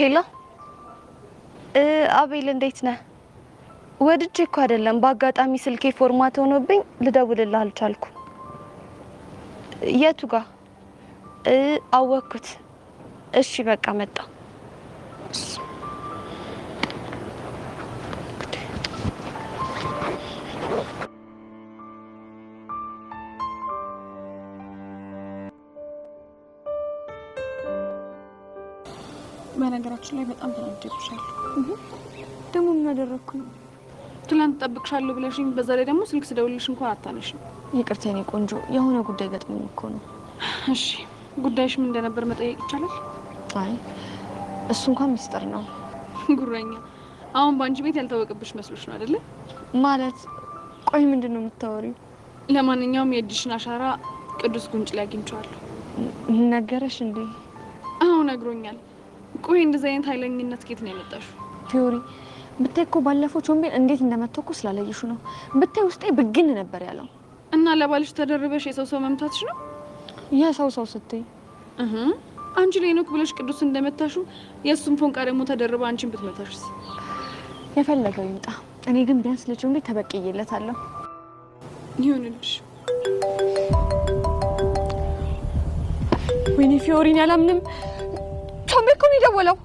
ሄሎ አቤል እንዴት ነህ? ወድጄ እኮ አይደለም፣ በአጋጣሚ ስልኬ ፎርማት ሆኖብኝ ልደውልልህ አልቻልኩም። የቱ ጋር? አወኩት። እሺ በቃ መጣ። በነገራችን ላይ በጣም ተናድጄብሻለሁ። ደግሞ ምን አደረኩኝ? ትላንት ጠብቅሻለሁ ብለሽኝ፣ በዛ ላይ ደግሞ ስልክ ስደውልልሽ እንኳን አታነሽም። ይቅርታ የኔ ቆንጆ፣ የሆነ ጉዳይ ገጥሞኝ እኮ ነው። እሺ ጉዳይሽ ምን እንደነበር መጠየቅ ይቻላል? አይ እሱ እንኳን ሚስጥር ነው። ጉረኛ፣ አሁን በአንቺ ቤት ያልታወቀብሽ መስሎሽ ነው አይደለ? ማለት ቆይ ምንድን ነው የምታወሪው? ለማንኛውም የእጅሽን አሻራ ቅዱስ ጉንጭ ላይ አግኝቼዋለሁ። ነገረሽ እንዴ? አዎ ነግሮኛል። ቆይ እንደዚህ አይነት ኃይለኝነት ከየት ነው የመጣሽው? ፊዮሪ ብታይ እኮ ባለፈው ቾምቤን እንዴት እንደመተኩ ስላለየሹ ነው። ብታይ ውስጤ ብግን ነበር ያለው። እና ለባልሽ ተደርበሽ የሰው መምታትሽ ነው? የሰው ስትይ አንቺ ላይ ነው ብለሽ ቅዱስ እንደመታሹ የእሱም ፎንቃ ደግሞ ተደርባ አንቺን ብትመታሽስ? የፈለገው ይምጣ። እኔ ግን ቢያንስ ለቾምቤ ተበቅዬለታለሁ። ይሁንልሽ። ወይኔ ፊዮሪን ያላምንም። ቾምቤ እኮ ነው የደወለው።